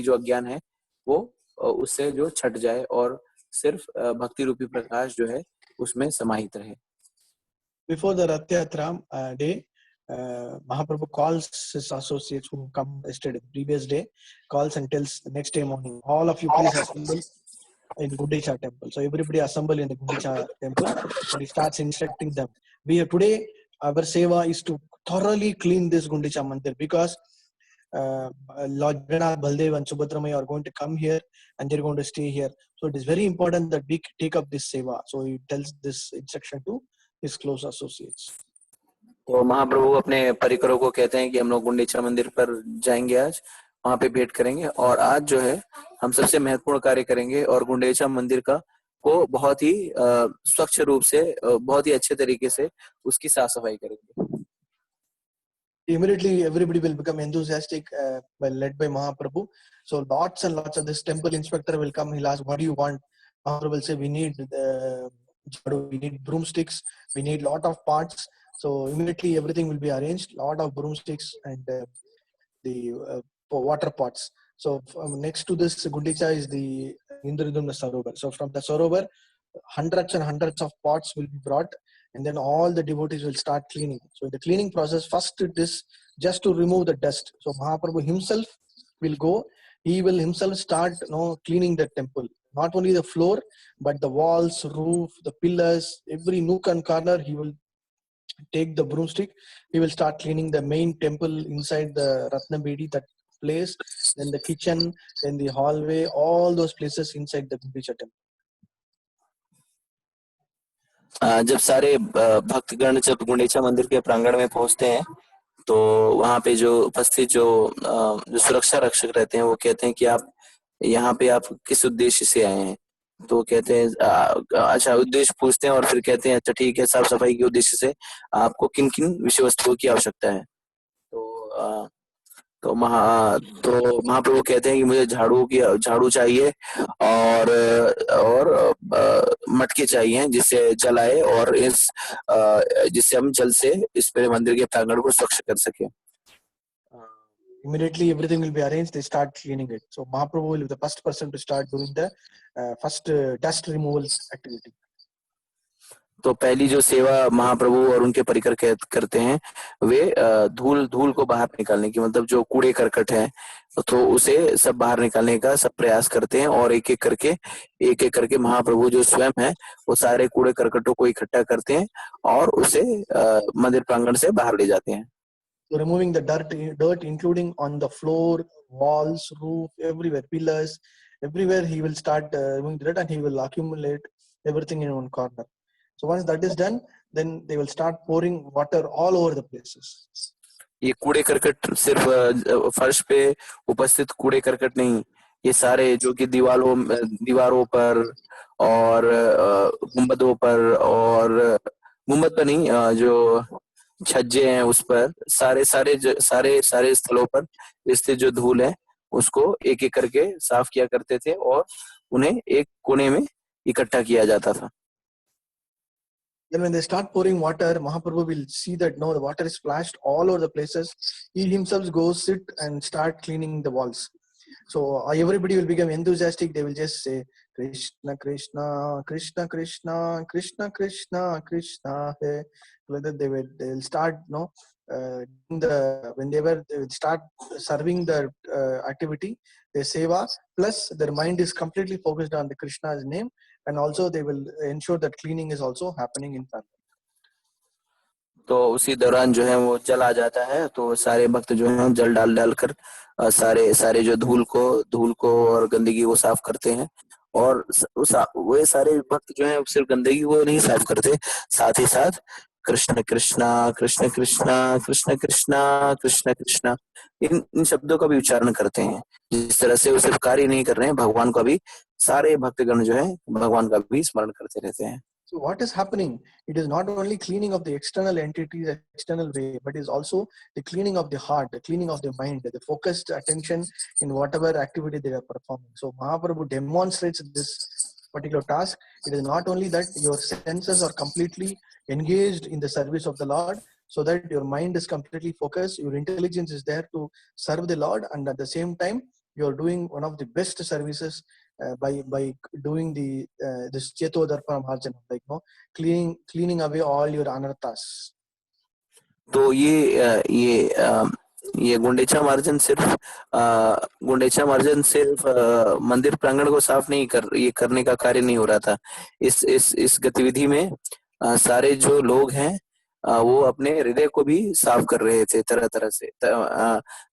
जो अज्ञान है वो उससे जो छट जाए और सिर्फ भक्ति रूपी प्रकाश जो है उसमें समाहित रहे। Before the Rath Yatra day, Mahaprabhu calls his associates who come yesterday, the previous day, calls and tells the next day morning, all of you please assemble in Gundecha temple. So everybody assemble in the Gundecha temple and he starts instructing them. Today, our seva is to thoroughly clean this Gundecha mandir because Lord Jagannath, Baldev and Subhadra are going to come here and they're going to stay here. So it is very important that we take up this seva. So he tells this instruction to his close associates. तो महाप्रभु अपने परिकरों को कहते हैं कि हम लोग गुंडेचा मंदिर पर जाएंगे, आज वहां पे भेंट करेंगे और आज जो है हम सबसे महत्वपूर्ण कार्य करेंगे और गुंडेचा मंदिर का को बहुत ही स्वच्छ रूप से बहुत ही अच्छे तरीके से उसकी साफ सफाई करेंगे। Immediately everybody will become enthusiastic led by Mahaprabhu. So lots and lots of this temple inspector will come. He'll ask, what do you want? Mahaprabhu will say, we need broomsticks, we need lot of pots. So immediately everything will be arranged, lot of broomsticks and the water pots. So next to this Gundecha is the Indradumna Sarovar. So from the Sarovar, hundreds and hundreds of pots will be brought and then all the devotees will start cleaning. So in the cleaning process, first it is just to remove the dust. So Mahaprabhu himself will go, he will himself start cleaning the temple. Not only the floor, but the walls, roof, the pillars, every nook and corner, he will take the broomstick. He will start cleaning the main temple inside the Ratnabedi, that place, then the kitchen, then the hallway, all those places inside the Gundecha temple. जब सारे भक्तगण जब गुंडीचा मंदिर के प्रांगण में पहुंचते हैं तो वहां पे जो उपस्थित जो सुरक्षा रक्षक रहते हैं वो कहते हैं कि आप यहाँ पे आप किस उद्देश्य से आए हैं। तो वो कहते हैं अच्छा उद्देश्य पूछते हैं और फिर कहते हैं अच्छा ठीक है साफ सफाई के उद्देश्य से आपको किन किन विषय वस्तुओं की आवश्यकता है। तो तो महाप्रभु कहते हैं कि मुझे झाड़ू चाहिए और मटके चाहिए जिससे जल आए और जिससे हम जल से इस पूरे मंदिर के प्रांगण को स्वच्छ कर सके। Immediately everything will be arranged, they start cleaning it. So Mahaprabhu will be the first person to start doing the first dust removal activity. तो पहली जो सेवा महाप्रभु और उनके परिकर करते हैं वे धूल को बाहर निकालने की, मतलब जो कूड़े करकट है तो उसे सब बाहर निकालने का सब प्रयास करते हैं और एक एक करके महाप्रभु जो स्वयं है वो सारे कूड़े करकटों को इकट्ठा करते हैं और उसे मंदिर प्रांगण से बाहर ले जाते हैं। So removing the dirt including on the floor, walls, roof, everywhere, pillars, everywhere he will start removing the dirt and he will accumulate everything in one corner. So once that is done, then they will start pouring water all over the places. ये कूड़े करकट सिर्फ फर्श पे उपस्थित कूड़े करकट नहीं, ये सारे जो कि दीवारों पर और गुंबदों पर और गुंबद पर नहीं, जो छज्जे हैं उस पर सारे स्थलों पर स्थित जो धूल है उसको एक एक करके साफ किया करते थे और उन्हें एक कोने में इकट्ठा किया जाता था। Then when they start pouring water, Mahaprabhu will see that no, the water is splashed all over the places. He himself goes sit and start cleaning the walls. So everybody will become enthusiastic. They will just say Krishna Krishna Krishna Krishna Krishna Krishna Krishna. Whether they will start when they will start serving the activity, they seva, plus their mind is completely focused on the Krishna's name, and also they will ensure that cleaning is also happening in parallel. तो उसी दौरान जो है वो जल आ जाता है तो सारे भक्त जो है जल डाल कर सारे जो धूल को और गंदगी को साफ करते हैं और वे सारे भक्त जो है सिर्फ गंदगी को नहीं साफ करते, साथ ही साथ कृष्ण कृष्णा कृष्ण कृष्णा कृष्ण कृष्णा कृष्ण कृष्णा इन शब्दों का भी उच्चारण करते हैं। जिस तरह से वो सिर्फ कार्य नहीं कर रहे हैं, भगवान का भी सारे भक्तगण जो है भगवान का भी स्मरण करते रहते हैं। So what is happening? It is not only cleaning of the external entities, external way, but is also the cleaning of the heart, the cleaning of the mind, the focused attention in whatever activity they are performing. So Mahaprabhu demonstrates this particular task. It is not only that your senses are completely engaged in the service of the Lord, so that your mind is completely focused, your intelligence is there to serve the Lord, and at the same time, you are doing one of the best services by doing this Cheto Darpana Marjana, like cleaning away all your anarthas. तो ये गुंडेचा मार्जन सिर्फ मंदिर प्रांगण को साफ नहीं करने का कार्य नहीं हो रहा था। इस गतिविधि में सारे जो लोग हैं वो अपने हृदय को भी साफ कर रहे थे, तरह से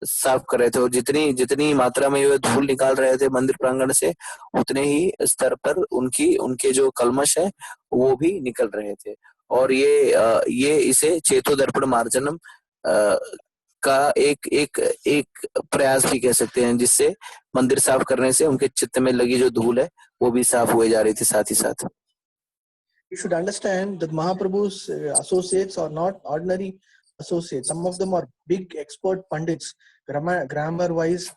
साफ कर रहे थे और जितनी मात्रा में वे धूल निकाल रहे थे मंदिर प्रांगण से उतने ही स्तर पर उनके जो कलमश है वो भी निकल रहे थे। और ये इसे चेतो दर्पण मार्जनम का एक प्रयास भी कह सकते हैं, जिससे मंदिर साफ करने से उनके चित्त में लगी जो धूल है वो भी साफ हुए जा रही थी साथ ही साथ। You should understand that Mahaprabhu's associates are not ordinary associates. Some of them are big expert pandits, grammar wise,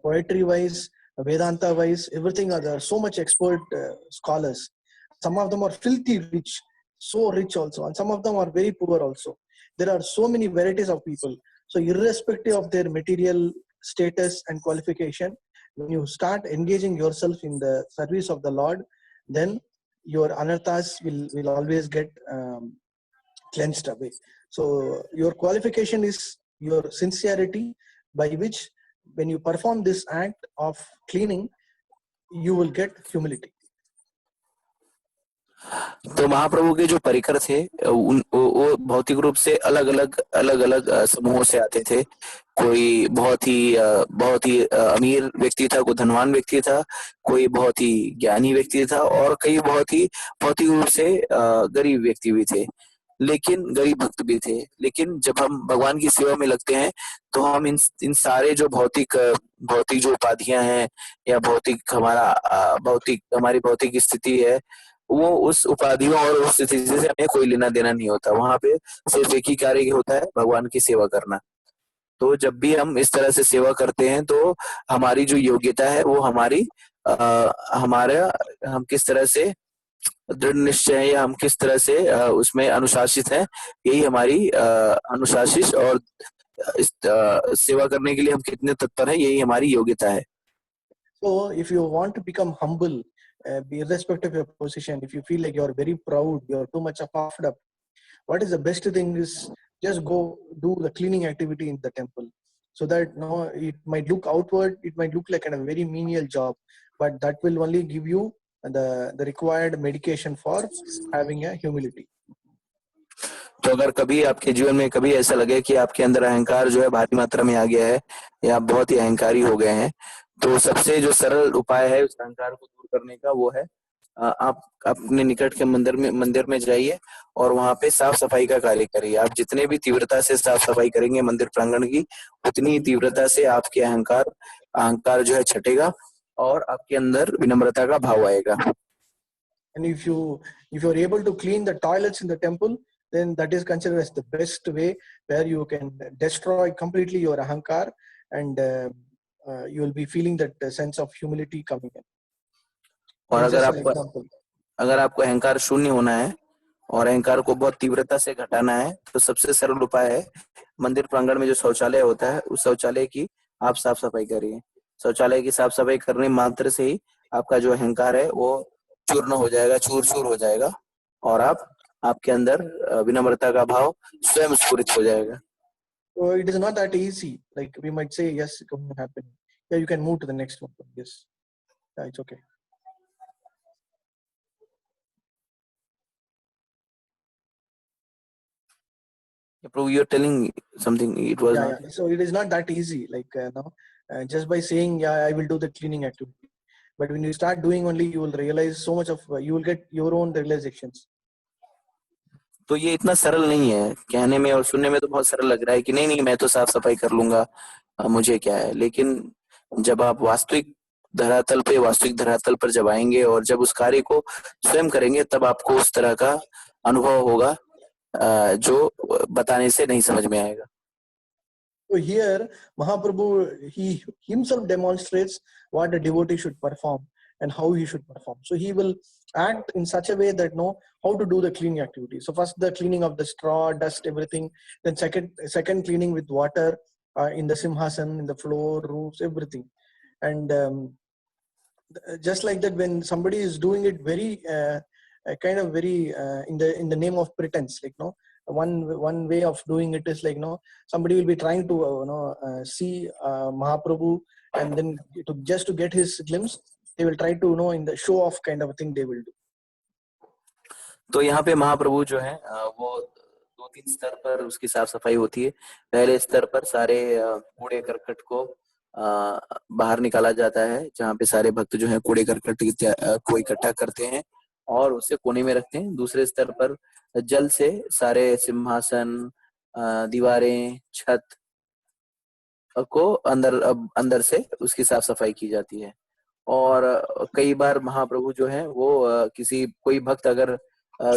poetry wise, Vedanta wise, everything. There are so much expert scholars. Some of them are filthy rich, so rich also, and some of them are very poor also. There are so many varieties of people. So irrespective of their material status and qualification, when you start engaging yourself in the service of the Lord, then your anarthas will always get cleansed away. So your qualification is your sincerity, by which when you perform this act of cleaning, you will get humility. तो महाप्रभु के जो परिकर थे वो भौतिक रूप से अलग अलग समूहों से आते थे। कोई बहुत ही अमीर व्यक्ति था, कोई धनवान व्यक्ति था, कोई बहुत ही ज्ञानी व्यक्ति था, और कई बहुत ही भौतिक रूप से गरीब व्यक्ति भी थे, लेकिन गरीब भक्त भी थे। लेकिन जब हम भगवान की सेवा में लगते हैं तो हम इन सारे जो भौतिक जो उपाधियां हैं, या हमारी भौतिक स्थिति है, वो उस उपाधियों और उस स्थिति से हमें कोई लेना देना नहीं होता। वहां पे सिर्फ एक ही कार्य होता है, भगवान की सेवा करना। तो जब भी हम इस तरह से सेवा करते हैं तो हमारी जो योग्यता है वो हमारा हम किस तरह से दृढ़ निश्चय है, या हम किस तरह से उसमें अनुशासित है, यही हमारी अनुशासित, और इस सेवा करने के लिए हम कितने तत्पर हैं, यही हमारी योग्यता है। So if you want to become humble, irrespective of your position, if you feel like you're very proud, you're too much puffed up, what is the best thing is just go do the cleaning activity in the temple. So that no, it might look outward, it might look like a very menial job, but that will only give you the required medication for having a humility. तो अगर कभी आपके जीवन में कभी ऐसा लगे कि आपके अंदर अहंकार जो है भारी मात्रा में आ गया है, या आप बहुत ही अहंकारी हो गए हैं, तो सबसे जो सरल उपाय है उस अहंकार को दूर करने का, वो है आप अपने निकट के मंदिर में जाइए और वहां पे साफ सफाई का कार्य करिए। आप जितने भी तीव्रता से साफ सफाई करेंगे मंदिर प्रांगण की, उतनी तीव्रता से आपके अहंकार जो है छटेगा, और आपके अंदर विनम्रता का भाव आएगा। And if you're able to clean the toilets in the temple, then that is considered as the best way where you can destroy completely your ahankar, and you will be feeling that sense of humility coming in. और example. अगर आपको अहंकार शून्य होना है और अहंकार को बहुत तीव्रता से घटाना है, तो सबसे सरल उपाय है मंदिर प्रांगण में जो शौचालय होता है, उस शौचालय की आप साफ सफाई करिए। शौचालय की साफ सफाई करने मात्र से ही आपका जो अहंकार है वो चूर्ण हो जाएगा, चूर चूर हो जाएगा, और आपके अंदर विनम्रता का भाव स्वयं स्फुरित हो जाएगा। So it is not that easy. Like we might say, yes, it can happen. Yeah, you can move to the next one. Yes, yeah, it's okay. Prabhu, you're telling something. It was yeah. So it is not that easy. Like just by saying, yeah, I will do the cleaning activity. But when you start doing only, you will realize so much of. You will get your own realizations. तो ये इतना सरल नहीं है, कहने में और सुनने में तो बहुत सरल लग रहा है कि नहीं मैं तो साफ सफाई कर लूंगा, मुझे क्या है। लेकिन जब आप वास्तविक धरातल पर जब आएंगे और जब उस कार्य को स्वयं करेंगे, तब आपको उस तरह का अनुभव होगा जो बताने से नहीं समझ में आएगा। So here Mahaprabhu, he himself demonstrates what a devotee should perform and how he should perform. So he will act in such a way that know how to do the cleaning activity. So first the cleaning of the straw, dust, everything. Then second cleaning with water in the simhasan, in the floor, roofs, everything. And just like that, when somebody is doing it very kind of very in the name of pretense, like one way of doing it is like somebody will be trying to see Mahaprabhu, and then just to get his glimpse, they will try to in the show off kind of a thing they will do. तो यहाँ पे महाप्रभु जो है वो 2-3 स्तर पर उसकी साफ सफाई होती है। पहले स्तर पर सारे कूड़े करकट को बाहर निकाला जाता है, जहाँ पे सारे भक्त जो है कूड़े करकट को इकट्ठा करते हैं और उसे कोने में रखते हैं। दूसरे स्तर पर जल से सारे सिंहासन, दीवारें, छत को अंदर से उसकी साफ सफाई की जाती है। और कई बार महाप्रभु जो है वो कोई भक्त अगर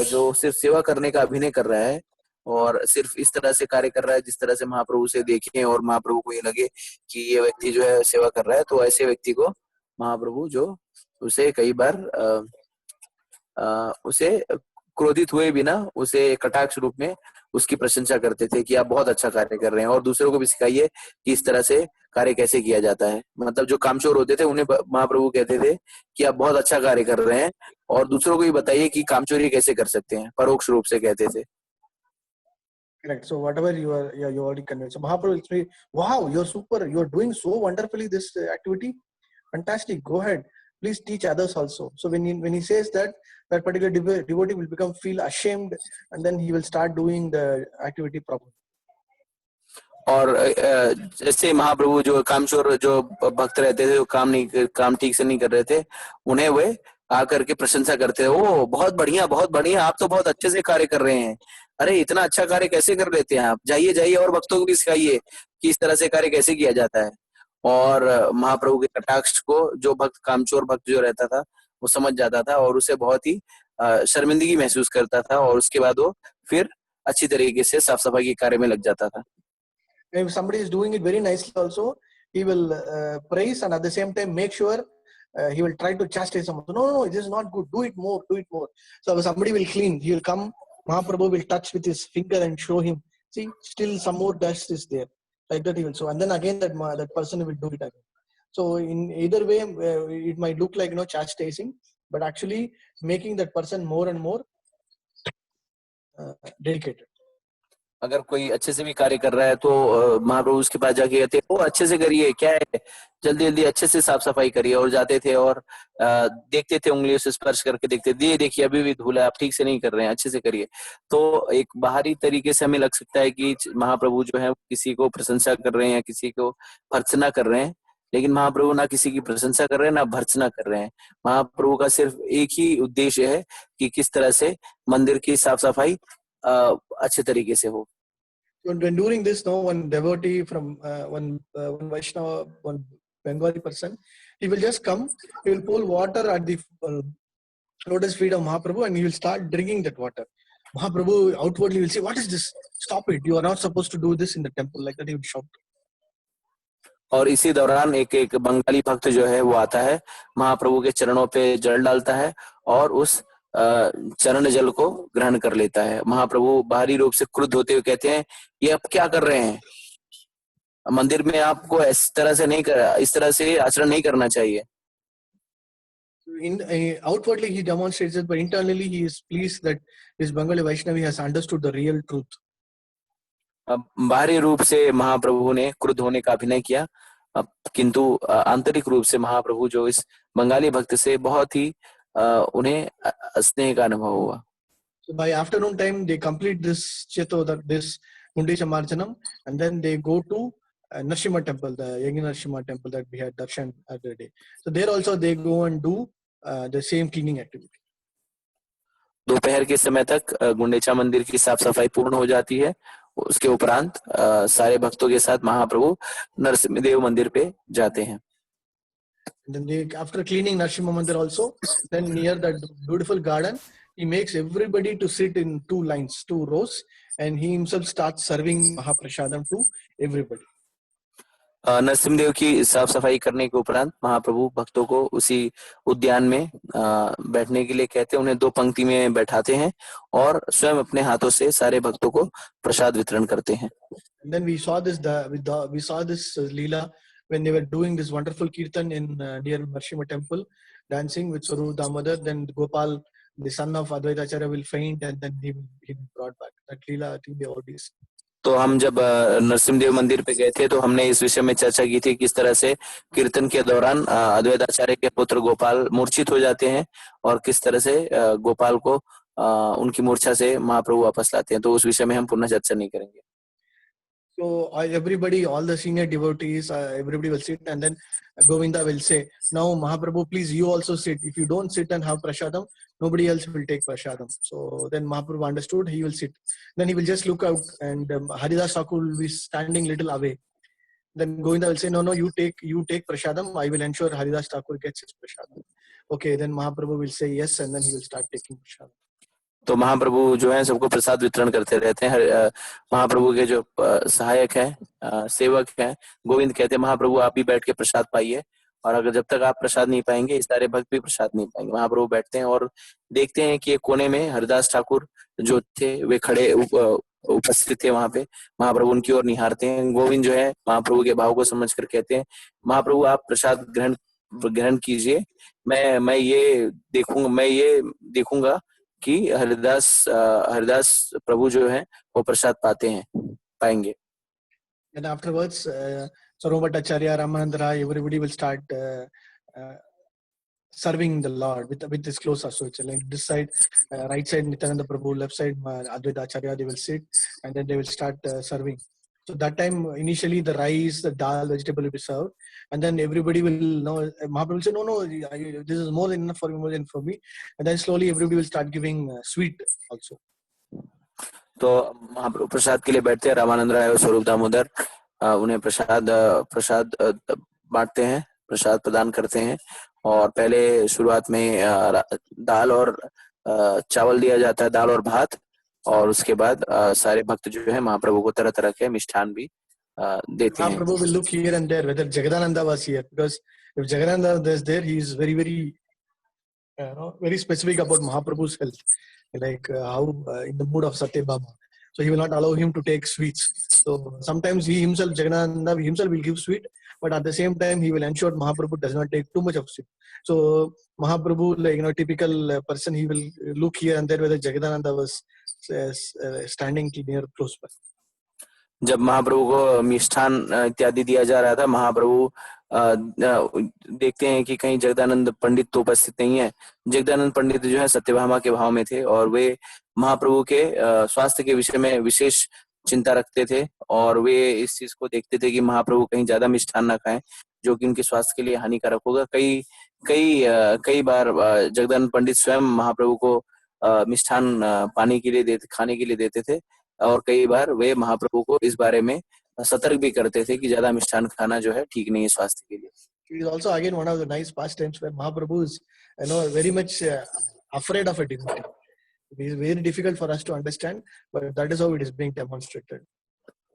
जो सिर्फ सेवा करने का अभिनय कर रहा है और सिर्फ इस तरह से कार्य कर रहा है जिस तरह से महाप्रभु से देखें और महाप्रभु को ये लगे कि ये व्यक्ति जो है सेवा कर रहा है, तो ऐसे व्यक्ति को महाप्रभु जो उसे कई बार उसे क्रोधित हुए बिना उसे कटाक्ष रूप में उसकी प्रशंसा करते थे कि आप बहुत अच्छा कार्य कर रहे हैं, और दूसरों को भी सिखाइए कि इस तरह से कार्य कैसे किया जाता है। मतलब जो कामचोर होते थे उन्हें महाप्रभु कहते थे कि आप बहुत अच्छा कार्य कर रहे हैं, और दूसरों को भी बताइए कि कामचोरी कैसे कर सकते हैं, परोक्ष रूप से कहते थे। Correct. So whatever you already conveyed. So Mahaprabhu will say, wow, you're super, you're doing so wonderfully this activity. Fantastic. Go ahead. please teach others also. So when he says that, that particular devotee will feel ashamed, and then he will start doing the activity properly. और जैसे महाप्रभु जो कामचोर जो भक्त रहते थे, वो काम ठीक से नहीं कर रहे थे, उन्हें वे आकर के प्रशंसा करते थे, ओ बहुत बढ़िया, आप तो बहुत अच्छे से कार्य कर रहे हैं, अरे इतना अच्छा कार्य कैसे कर लेते हैं आप, जाइए और भक्तों को भी सिखाइए कि इस तरह से कार्य कैसे किया जाता है। और महाप्रभु के कटाक्ष को जो भक्त, कामचोर भक्त जो रहता था, वो समझ जाता था और उसे बहुत ही शर्मिंदगी महसूस करता था, और उसके बाद वो फिर अच्छी तरीके से साफ सफाई के कार्य में लग जाता था। If somebody is doing it very nicely also, he will praise, and at the same time make sure he will try to chastise someone. No, it is not good. Do it more. So somebody will clean. He will come. Mahaprabhu will touch with his finger and show him. See, still some more dust is there. Like that he will show, and then again that person will do it again. So in either way, it might look like chastising, but actually making that person more and more dedicated. अगर कोई अच्छे से भी कार्य कर रहा है तो महाप्रभु उसके पास जाके कहते हैं, वो अच्छे से करिए, क्या है, जल्दी अच्छे से साफ सफाई करिए, और जाते थे और देखते थे, उंगलियों से स्पर्श करके देखते, देखिए अभी भी धूल है, आप ठीक से नहीं कर रहे हैं, अच्छे से करिए। तो एक बाहरी तरीके से हमें लग सकता है कि महाप्रभु जो है किसी को प्रशंसा कर रहे हैं या किसी को भर्त्सना कर रहे हैं, लेकिन महाप्रभु ना किसी की प्रशंसा कर रहे हैं ना भर्त्सना कर रहे हैं। महाप्रभु का सिर्फ एक ही उद्देश्य है कि किस तरह से मंदिर की साफ सफाई अच्छे तरीके से हो। When during this, one devotee from one Vaishnava, one Bengali person, he will just come, he will pour water at the lotus feet of Mahaprabhu, and he will start drinking that water. Mahaprabhu outwardly will say, "What is this? Stop it! You are not supposed to do this in the temple." Like that he will shout. और इसी दौरान एक बंगाली भक्त जो है वो आता है, महाप्रभु के चरणों पे जल डालता है और उस चरण जल को ग्रहण कर लेता है। महाप्रभु बाहरी रूप से क्रुद्ध होते हुए कहते हैं, ये आप क्या कर रहे हैं, मंदिर में आपको इस तरह से आचरण नहीं करना चाहिए। Outwardly he demonstrates it, but internally he is pleased that this Bengali Vaishnavi has understood the real truth. बाहरी रूप से महाप्रभु ने क्रुद्ध होने का अभिनय किया, किंतु आंतरिक रूप से महाप्रभु जो इस बंगाली भक्त से बहुत ही उन्हें स्नेह का अनुभव हुआ। So by afternoon time they complete this this Mundisha Marjanam, and then they go to Nrsimha temple, the Yagi Nrsimha temple that we had darshan other day. So there also they go and do the same cleaning activity. दोपहर के समय तक गुंडेचा मंदिर की साफ सफाई पूर्ण हो जाती है। उसके उपरांत सारे भक्तों के साथ महाप्रभु नरसिंहदेव मंदिर पे जाते हैं। Then after cleaning Nrsimha Mandir also, then near that beautiful garden, he makes everybody to sit in 2 rows, and he himself starts serving Mahaprasadam to everybody. Narasimhadeva की साफ सफाई करने के उपरांत महाप्रभु भक्तों को उसी उद्यान में बैठने के लिए कहते हैं, उन्हें 2 पंक्ति में बैठाते हैं और स्वयं अपने हाथों से सारे भक्तों को प्रसाद वितरण करते हैं। And then we saw this Leela when they were doing this wonderful kirtan in near Nrsimha temple, dancing with Swarup Damodar. Then Gopal, the son of Advaita Acharya, will faint, and then he brought back that Leela. I think they already. तो हम जब नरसिंहदेव मंदिर पे गए थे तो हमने इस विषय में चर्चा की थी, किस तरह से कीर्तन के दौरान अद्वैताचार्य के पुत्र गोपाल मूर्छित हो जाते हैं और किस तरह से गोपाल को उनकी मूर्छा से महाप्रभु वापस लाते हैं। तो उस विषय में हम पुनः चर्चा नहीं करेंगे। So everybody, all the senior devotees, everybody will sit, and then Govinda will say, "Now Mahaprabhu, please you also sit. If you don't sit and have prasadam, nobody else will take prasadam." So then Mahaprabhu understood, he will sit. Then he will just look out, and Haridas Thakur will be standing little away. Then Govinda will say, "No, you take prasadam. I will ensure Haridas Thakur gets his prasadam." Okay, then Mahaprabhu will say yes, and then he will start taking prasadam. तो महाप्रभु जो है सबको प्रसाद वितरण करते रहते हैं। महाप्रभु के जो सहायक हैं, सेवक हैं, गोविंद कहते हैं, महाप्रभु आप भी बैठ के प्रसाद पाइए, और अगर जब तक आप प्रसाद नहीं पाएंगे इस सारे भक्त भी प्रसाद नहीं पाएंगे। महाप्रभु बैठते हैं और देखते हैं कि एक कोने में हरिदास ठाकुर जो थे वे खड़े उपस्थित थे वहां पे। महाप्रभु उनकी ओर निहारते हैं। गोविंद जो है महाप्रभु के भाव को समझकर कहते हैं, महाप्रभु आप प्रसाद ग्रहण कीजिए, मैं ये देखूंगा कि हरिदास प्रभु जो है वो प्रसाद पाएंगे। And afterwards, Sarvabhattacharya, Ramananda Rai, everybody will start serving the Lord with his close associates. Like this side, right side Nityananda Prabhu, left side Advaita Acharya, they will sit and then they will start serving. So that time, initially the rice, the dal, vegetable will be served, and then everybody will know. Mahaprabhu will say, "No, this is more than enough for me, more than for me." And then slowly everybody will start giving sweet also. तो महाप्रभु प्रसाद के लिए बैठते हैं, रामानंद राय और स्वरूप दामोदर उन्हें प्रसाद बांटते हैं, प्रसाद प्रदान करते हैं। और पहले शुरुआत में दाल और चावल दिया जाता है, दाल और भात, और उसके बाद सारे भक्त जो है महाप्रभु को तरह तरह के मिष्ठान भी देते हैं। Mahaprabhu will look here and there whether Jagadananda was here, because if Jagadananda is there, he is very very specific about Mahaprabhu's health, like how in the mood of Satyabhama. So he will not allow him to take sweets. So sometimes he himself, Jagadananda himself will give sweet, but at the same time he will ensure Mahaprabhu does not take too much of sweet. So Mahaprabhu, like typical person, he will look here and there whether Jagadananda was standing near close by. जब महाप्रभु को मिष्ठान इत्यादि दिया जा रहा था, महाप्रभु देखते हैं कि कहीं जगदानंद पंडित तो उपस्थित नहीं है। जगदानंद पंडित जो है सत्यभामा के भाव में थे और वे महाप्रभु के स्वास्थ्य के विषय में विशेष चिंता रखते थे, और वे इस चीज को देखते थे कि महाप्रभु कहीं ज्यादा मिष्ठान ना खाएं जो कि उनके स्वास्थ्य के लिए हानिकारक होगा। कई बार जगदानंद पंडित स्वयं महाप्रभु को मिष्ठान खाने के लिए देते थे, और कई बार वे महाप्रभु को इस बारे में सतर्क भी करते थे कि ज्यादा मिष्ठान खाना जो है ठीक नहीं है स्वास्थ्य के लिए। It is also again one of the nice pastimes where Mahaprabhu is, very much afraid of a devotee. It is very difficult for us to understand, but that is how it is being demonstrated.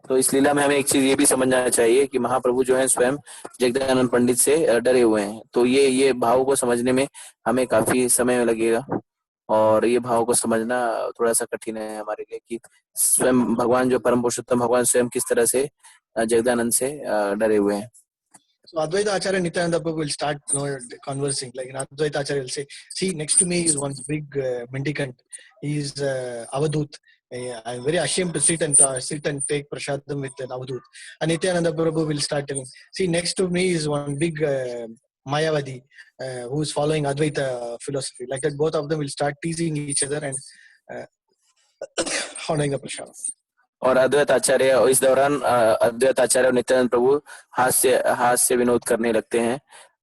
तो इस लीला में हमें एक चीज ये भी समझना चाहिए कि महाप्रभु जो है स्वयं जगदानंद पंडित से डरे हुए हैं। तो ये भाव को समझने में हमें काफी समय लगेगा, और ये भाव को समझना थोड़ा सा कठिन है हमारे लिए कि स्वयं भगवान जो परम पुरुषोत्तम भगवान स्वयं किस तरह से जगदानंद से डरे हुए हैं। So Advaita Acharya and Nityananda Prabhu will start conversing. Like Advaita Acharya will say, "See, next to me is one big mendicant. He is Avadut. I am very ashamed to sit and take prasadam with an Avadut." And Nityananda Prabhu will start telling, "See, next to me is one big Mayavadi who is following Advaita philosophy." Like that, both of them will start teasing each other and honoring the prasad. और अद्वैत आचार्य इस दौरान अद्वैत आचार्य और नित्यानंद प्रभु हास्य विनोद करने लगते हैं।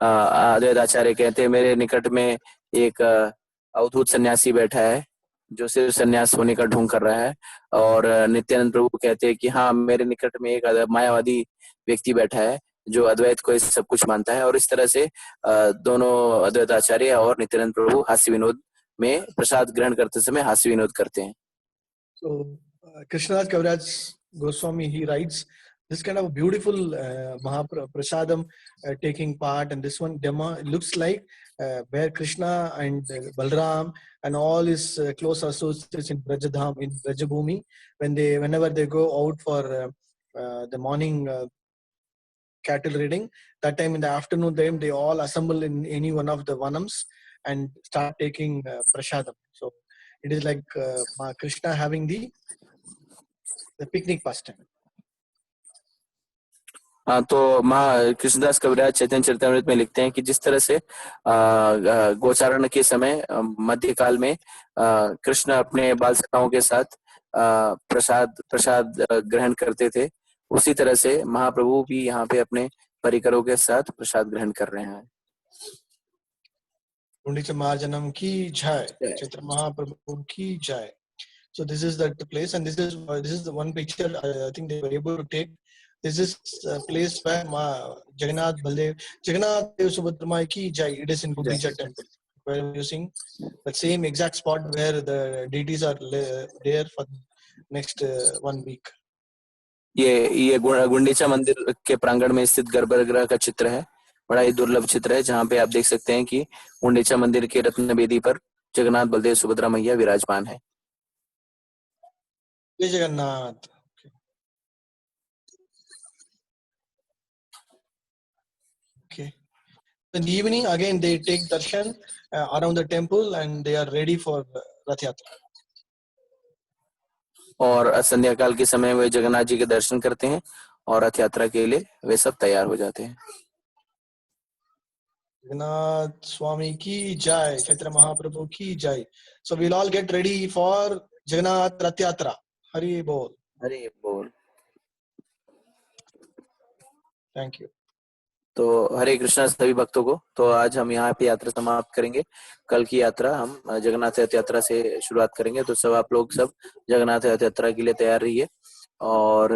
अद्वैत आचार्य कहते हैं, मेरे निकट में एक अवधूत सन्यासी बैठा है जो सिर्फ सन्यास होने का ढोंग कर रहा है, और नित्यानंद प्रभु कहते हैं कि हाँ, मेरे निकट में एक मायावादी व्यक्ति बैठा है जो अद्वैत को सब कुछ मानता है। और इस तरह से दोनों अद्वैत आचार्य और नित्यानंद प्रभु हास्य विनोद में प्रसाद ग्रहण करते समय हास्य विनोद करते हैं। So Krishnadas Kaviraj Goswami, he writes this kind of beautiful Mahaprasadam taking part, and this one demo looks like where Krishna and Balram and all his close associates in Brajadham, in Brajabhumi, whenever they go out for the morning cattle reading, that time in the afternoon time they all assemble in any one of the vanams and start taking prasadam. So it is like Krishna having the picnic pastime. तो कृष्णदास कविराज चैतन्य चरितमृत में लिखते हैं कि जिस तरह से गोचारण के समय मध्यकाल में कृष्ण अपने बाल सखाओं के साथ प्रसाद ग्रहण करते थे, उसी तरह से महाप्रभु भी यहाँ पे अपने परिकरों के साथ प्रसाद ग्रहण कर रहे हैं। पुंडित मार्जनम की जय, चैत्र महाप्रभु की जय. So this is the place, and this is the one picture I think they were able to take. This is a place where Jagannath Dev Subhadra ki jai. It is in Gundicha temple, where we're using the same exact spot where the deities are there for next 1 week. ये गुंडीचा मंदिर के प्रांगण में स्थित गर्भगृह का चित्र है। बड़ा ही दुर्लभ चित्र है, जहाँ पे आप देख सकते हैं कि गुंडीचा मंदिर के रत्न वेदी पर जगन्नाथ बलदेव सुभद्रा मैया विराजमान है। जय Jagannath. Okay. In the evening, again they take darshan around the temple, and they are ready for Rath Yatra. और संध्या काल के समय वे जगन्नाथ जी के दर्शन करते हैं और रथ यात्रा के लिए वे सब तैयार हो जाते हैं। Jagannath Swami ki jai, Chaitanya Mahaprabhu ki jai. So we'll all get ready for Jagannath Rath Yatra. Hari Bol. Hari बोल. Thank you. तो हरे कृष्णा सभी भक्तों को. तो आज हम यहाँ पे यात्रा समाप्त करेंगे. कल की यात्रा हम जगन्नाथ रथ यात्रा से शुरुआत करेंगे. तो सब आप लोग सब जगन्नाथ रथ यात्रा के लिए तैयार रहिए. और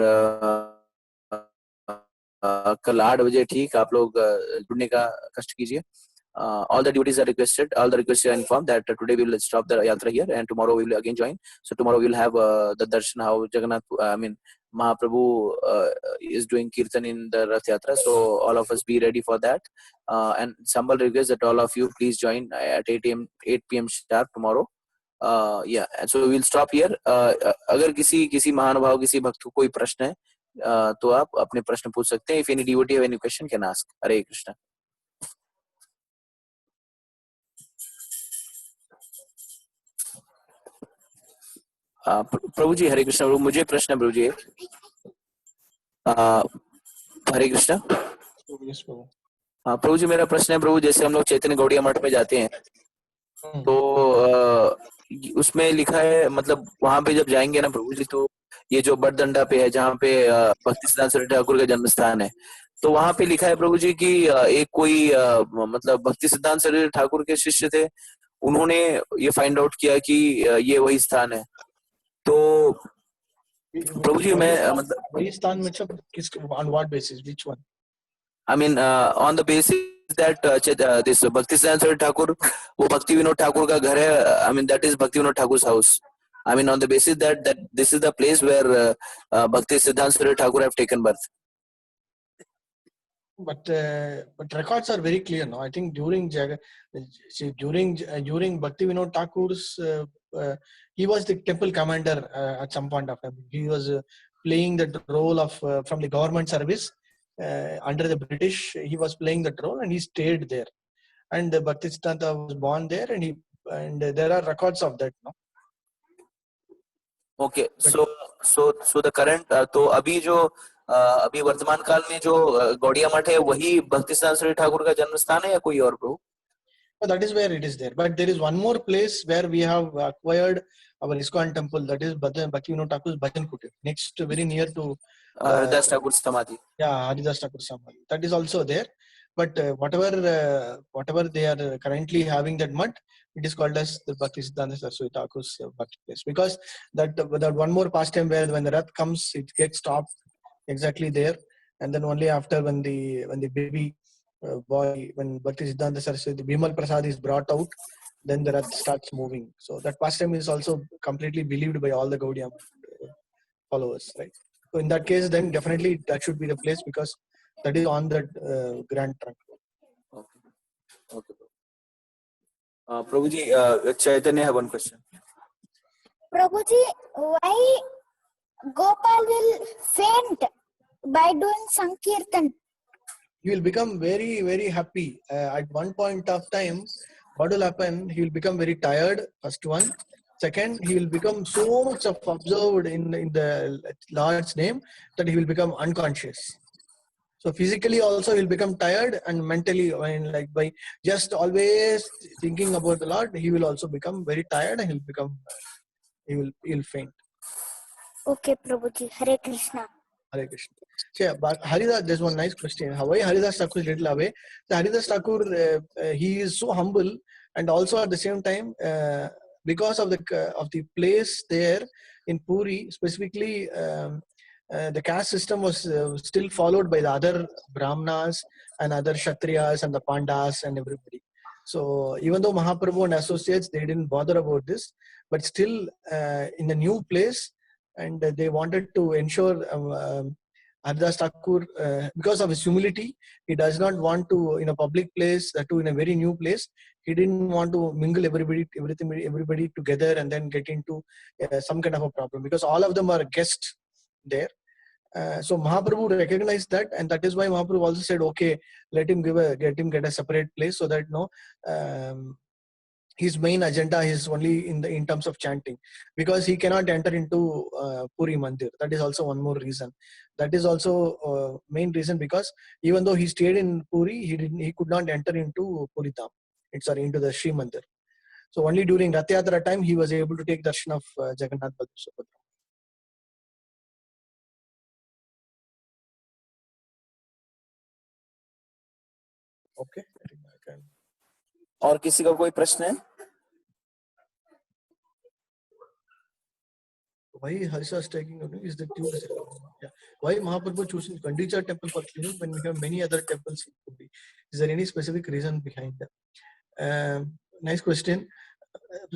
कल 8 बजे ठीक आप लोग जुड़ने का कष्ट कीजिए. All the duties are requested. All the requests are informed that today we will stop the yatra here and tomorrow we will again join. So tomorrow we will have the darshan how Jagannath, Mahaprabhu is doing kirtan in the Rath Yatra. So all of us be ready for that. And Sambal requests that all of you please join at 8 p.m. sharp tomorrow. Yeah, and so we will stop here. अगर किसी महानुभाव किसी भक्त को कोई प्रश्न है तो आप अपने प्रश्न पूछ सकते हैं. If any devotee have any question can ask. हरे कृष्णा. प्रभु जी हरे कृष्णा. मुझे प्रश्न है प्रभु जी. हरे कृष्णा. Yes, Prabhu. प्रभु जी मेरा प्रश्न है प्रभु, जैसे हम लोग चैतन्य गौड़िया मठ में जाते हैं तो उसमें लिखा है, मतलब वहां पे जब जाएंगे ना प्रभु जी, तो ये जो बड़दंडा पे है जहाँ पे भक्ति सिद्धांत सरस्वती ठाकुर का जन्म स्थान है, तो वहां पे लिखा है प्रभु जी कि एक कोई मतलब भक्ति सिद्धांत सरस्वती ठाकुर के शिष्य थे, उन्होंने ये फाइंड आउट किया कि ये वही स्थान है. तो प्रभु जी मैं मतलब वही स्थान में सब किस on what basis, which one? I mean on the basis that this Bhakti Siddhanta Saraswati Thakur, वो भक्ति विनोद ठाकुर का घर है. I mean that is Bhakti Vinod Thakur's house. I mean on the basis that this is the place where Bhakti Siddhanta Saraswati Thakur have taken birth. But records are very clear now. I think during Bhakti Vinod Thakur's he was the temple commander at some point of time. He was playing the role of from the government service under the British. He was playing that role and he stayed there. And Bhakti Siddhanta was born there, and there are records of that. No? Okay, so the current तो अभी वर्तमान काल में जो गौड़िया मठ है वही भक्ति सिद्धांत सरस्वती ठाकुर का जन्म स्थान है या कोई और प्रभु? That is where it is there. But there is one more place where we have acquired our ISKCON temple, that is Bhakti Vinod Thakur's Bhajan Kutir, next very near to Haridas Thakur Samadhi. Yeah, Haridas Thakur Samadhi. That is also there. But whatever they are currently having that mud, it is called as the Bhakti Siddhanta Saraswati Thakur's birthplace. Because that one more pastime where when the Rath comes, it gets stopped exactly there, and then only after when the baby boy, when Bhakti Siddhanta Saraswati Bimal Prasad is brought out, then the Rath starts moving. So that pastime is also completely believed by all the Gaudiya followers, right? So in that case, then definitely that should be the place because that is on the Grand Trunk. Okay. Prabhuji, Chaitanya have one question. Prabhuji, why Gopal will faint by doing Sankirtan? He will become very, very happy. At one point of time, what will happen? He will become very tired, first one. Second, he will become so much of absorbed in the Lord's name that he will become unconscious. So physically also he will become tired, and mentally, like by just always thinking about the Lord, he will also become very tired and he will faint. Okay, Prabhuji. Hare Krishna. Hare Krishna. So, but Haridas, there's one nice question. Why Haridas Thakur is little away? So Haridas Thakur, he is so humble, and also at the same time, because of the place there in Puri, specifically, the caste system was still followed by the other Brahmanas and other Kshatriyas and the Pandas and everybody. So even though Mahaprabhu and associates, they didn't bother about this, but still in a new place, and they wanted to ensure Haridas Thakur, because of his humility, he does not want to, in a public place, in a very new place, he didn't want to mingle everybody together and then get into some kind of a problem, because all of them are guests there. So Mahaprabhu recognized that, and that is why Mahaprabhu also said, okay, let him get a separate place, so that his main agenda is only in terms of chanting, because he cannot enter into Puri Mandir. That is also one more reason, that is also main reason, because even though he stayed in Puri, he could not enter into Puri Dham. Into the Sri Mandir. So only during Rath Yatra time he was able to take darshan of Jagannath Baldev Subhadra. Okay. और किसी का कोई प्रश्न है? Why Harsha is taking is the tube? Yeah. Why Mahaprabhu choosing Gandicha temple for cleaning when we have many other temples in Puri? Is there any specific reason behind that? Nice question.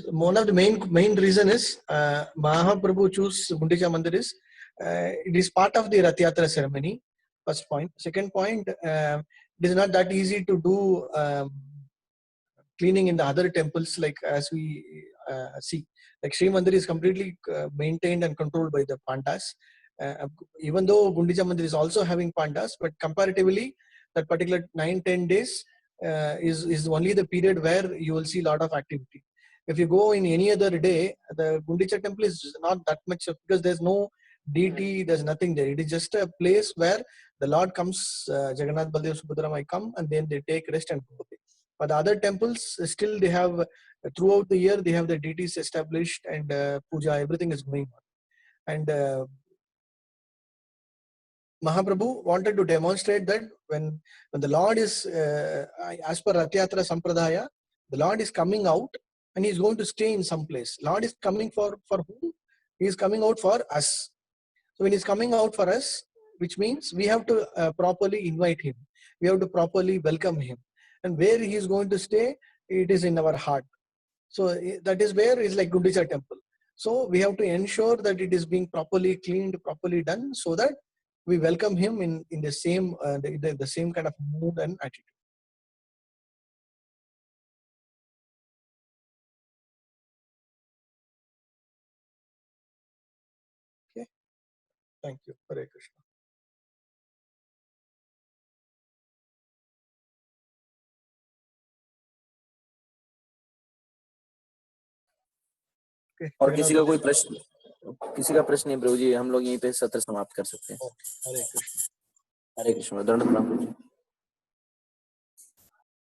One of the main reason is Mahaprabhu choose Gundicha Mandir is it is part of the Rath Yatra ceremony. First point. Second point, it is not that easy to do cleaning in the other temples, like as we see. Like Sri Mandir is completely maintained and controlled by the Pandas. Even though Gundicha Mandir is also having Pandas, but comparatively, that particular 9-10 days is only the period where you will see a lot of activity. If you go in any other day, the Gundicha temple is not that much, because there's no deity, there's nothing there. It is just a place where the Lord comes, Jagannath Baldev Subhadra might come, and then they take rest and go away. But the other temples, still they have, throughout the year, they have the deities established, and puja, everything is going on. And Mahaprabhu wanted to demonstrate that when the Lord is, as per Rath Yatra Sampradaya, the Lord is coming out and he is going to stay in some place. Lord is coming for whom? He is coming out for us. So when he is coming out for us, which means we have to properly invite him. We have to properly welcome him. And where he is going to stay, it is in our heart. So that is where is like Gundicha temple. So we have to ensure that it is being properly cleaned, properly done, so that we welcome him in the same the same kind of mood and attitude. Okay. Thank you. Hare Krishna. Okay. और किसी का कोई प्रश्न? किसी का प्रश्न नहीं प्रभु जी, हम लोग यहीं पे सत्र समाप्त कर सकते हैं. Okay. Hare Krishna. हरे कृष्ण. दंड प्रणाम प्रभु जी.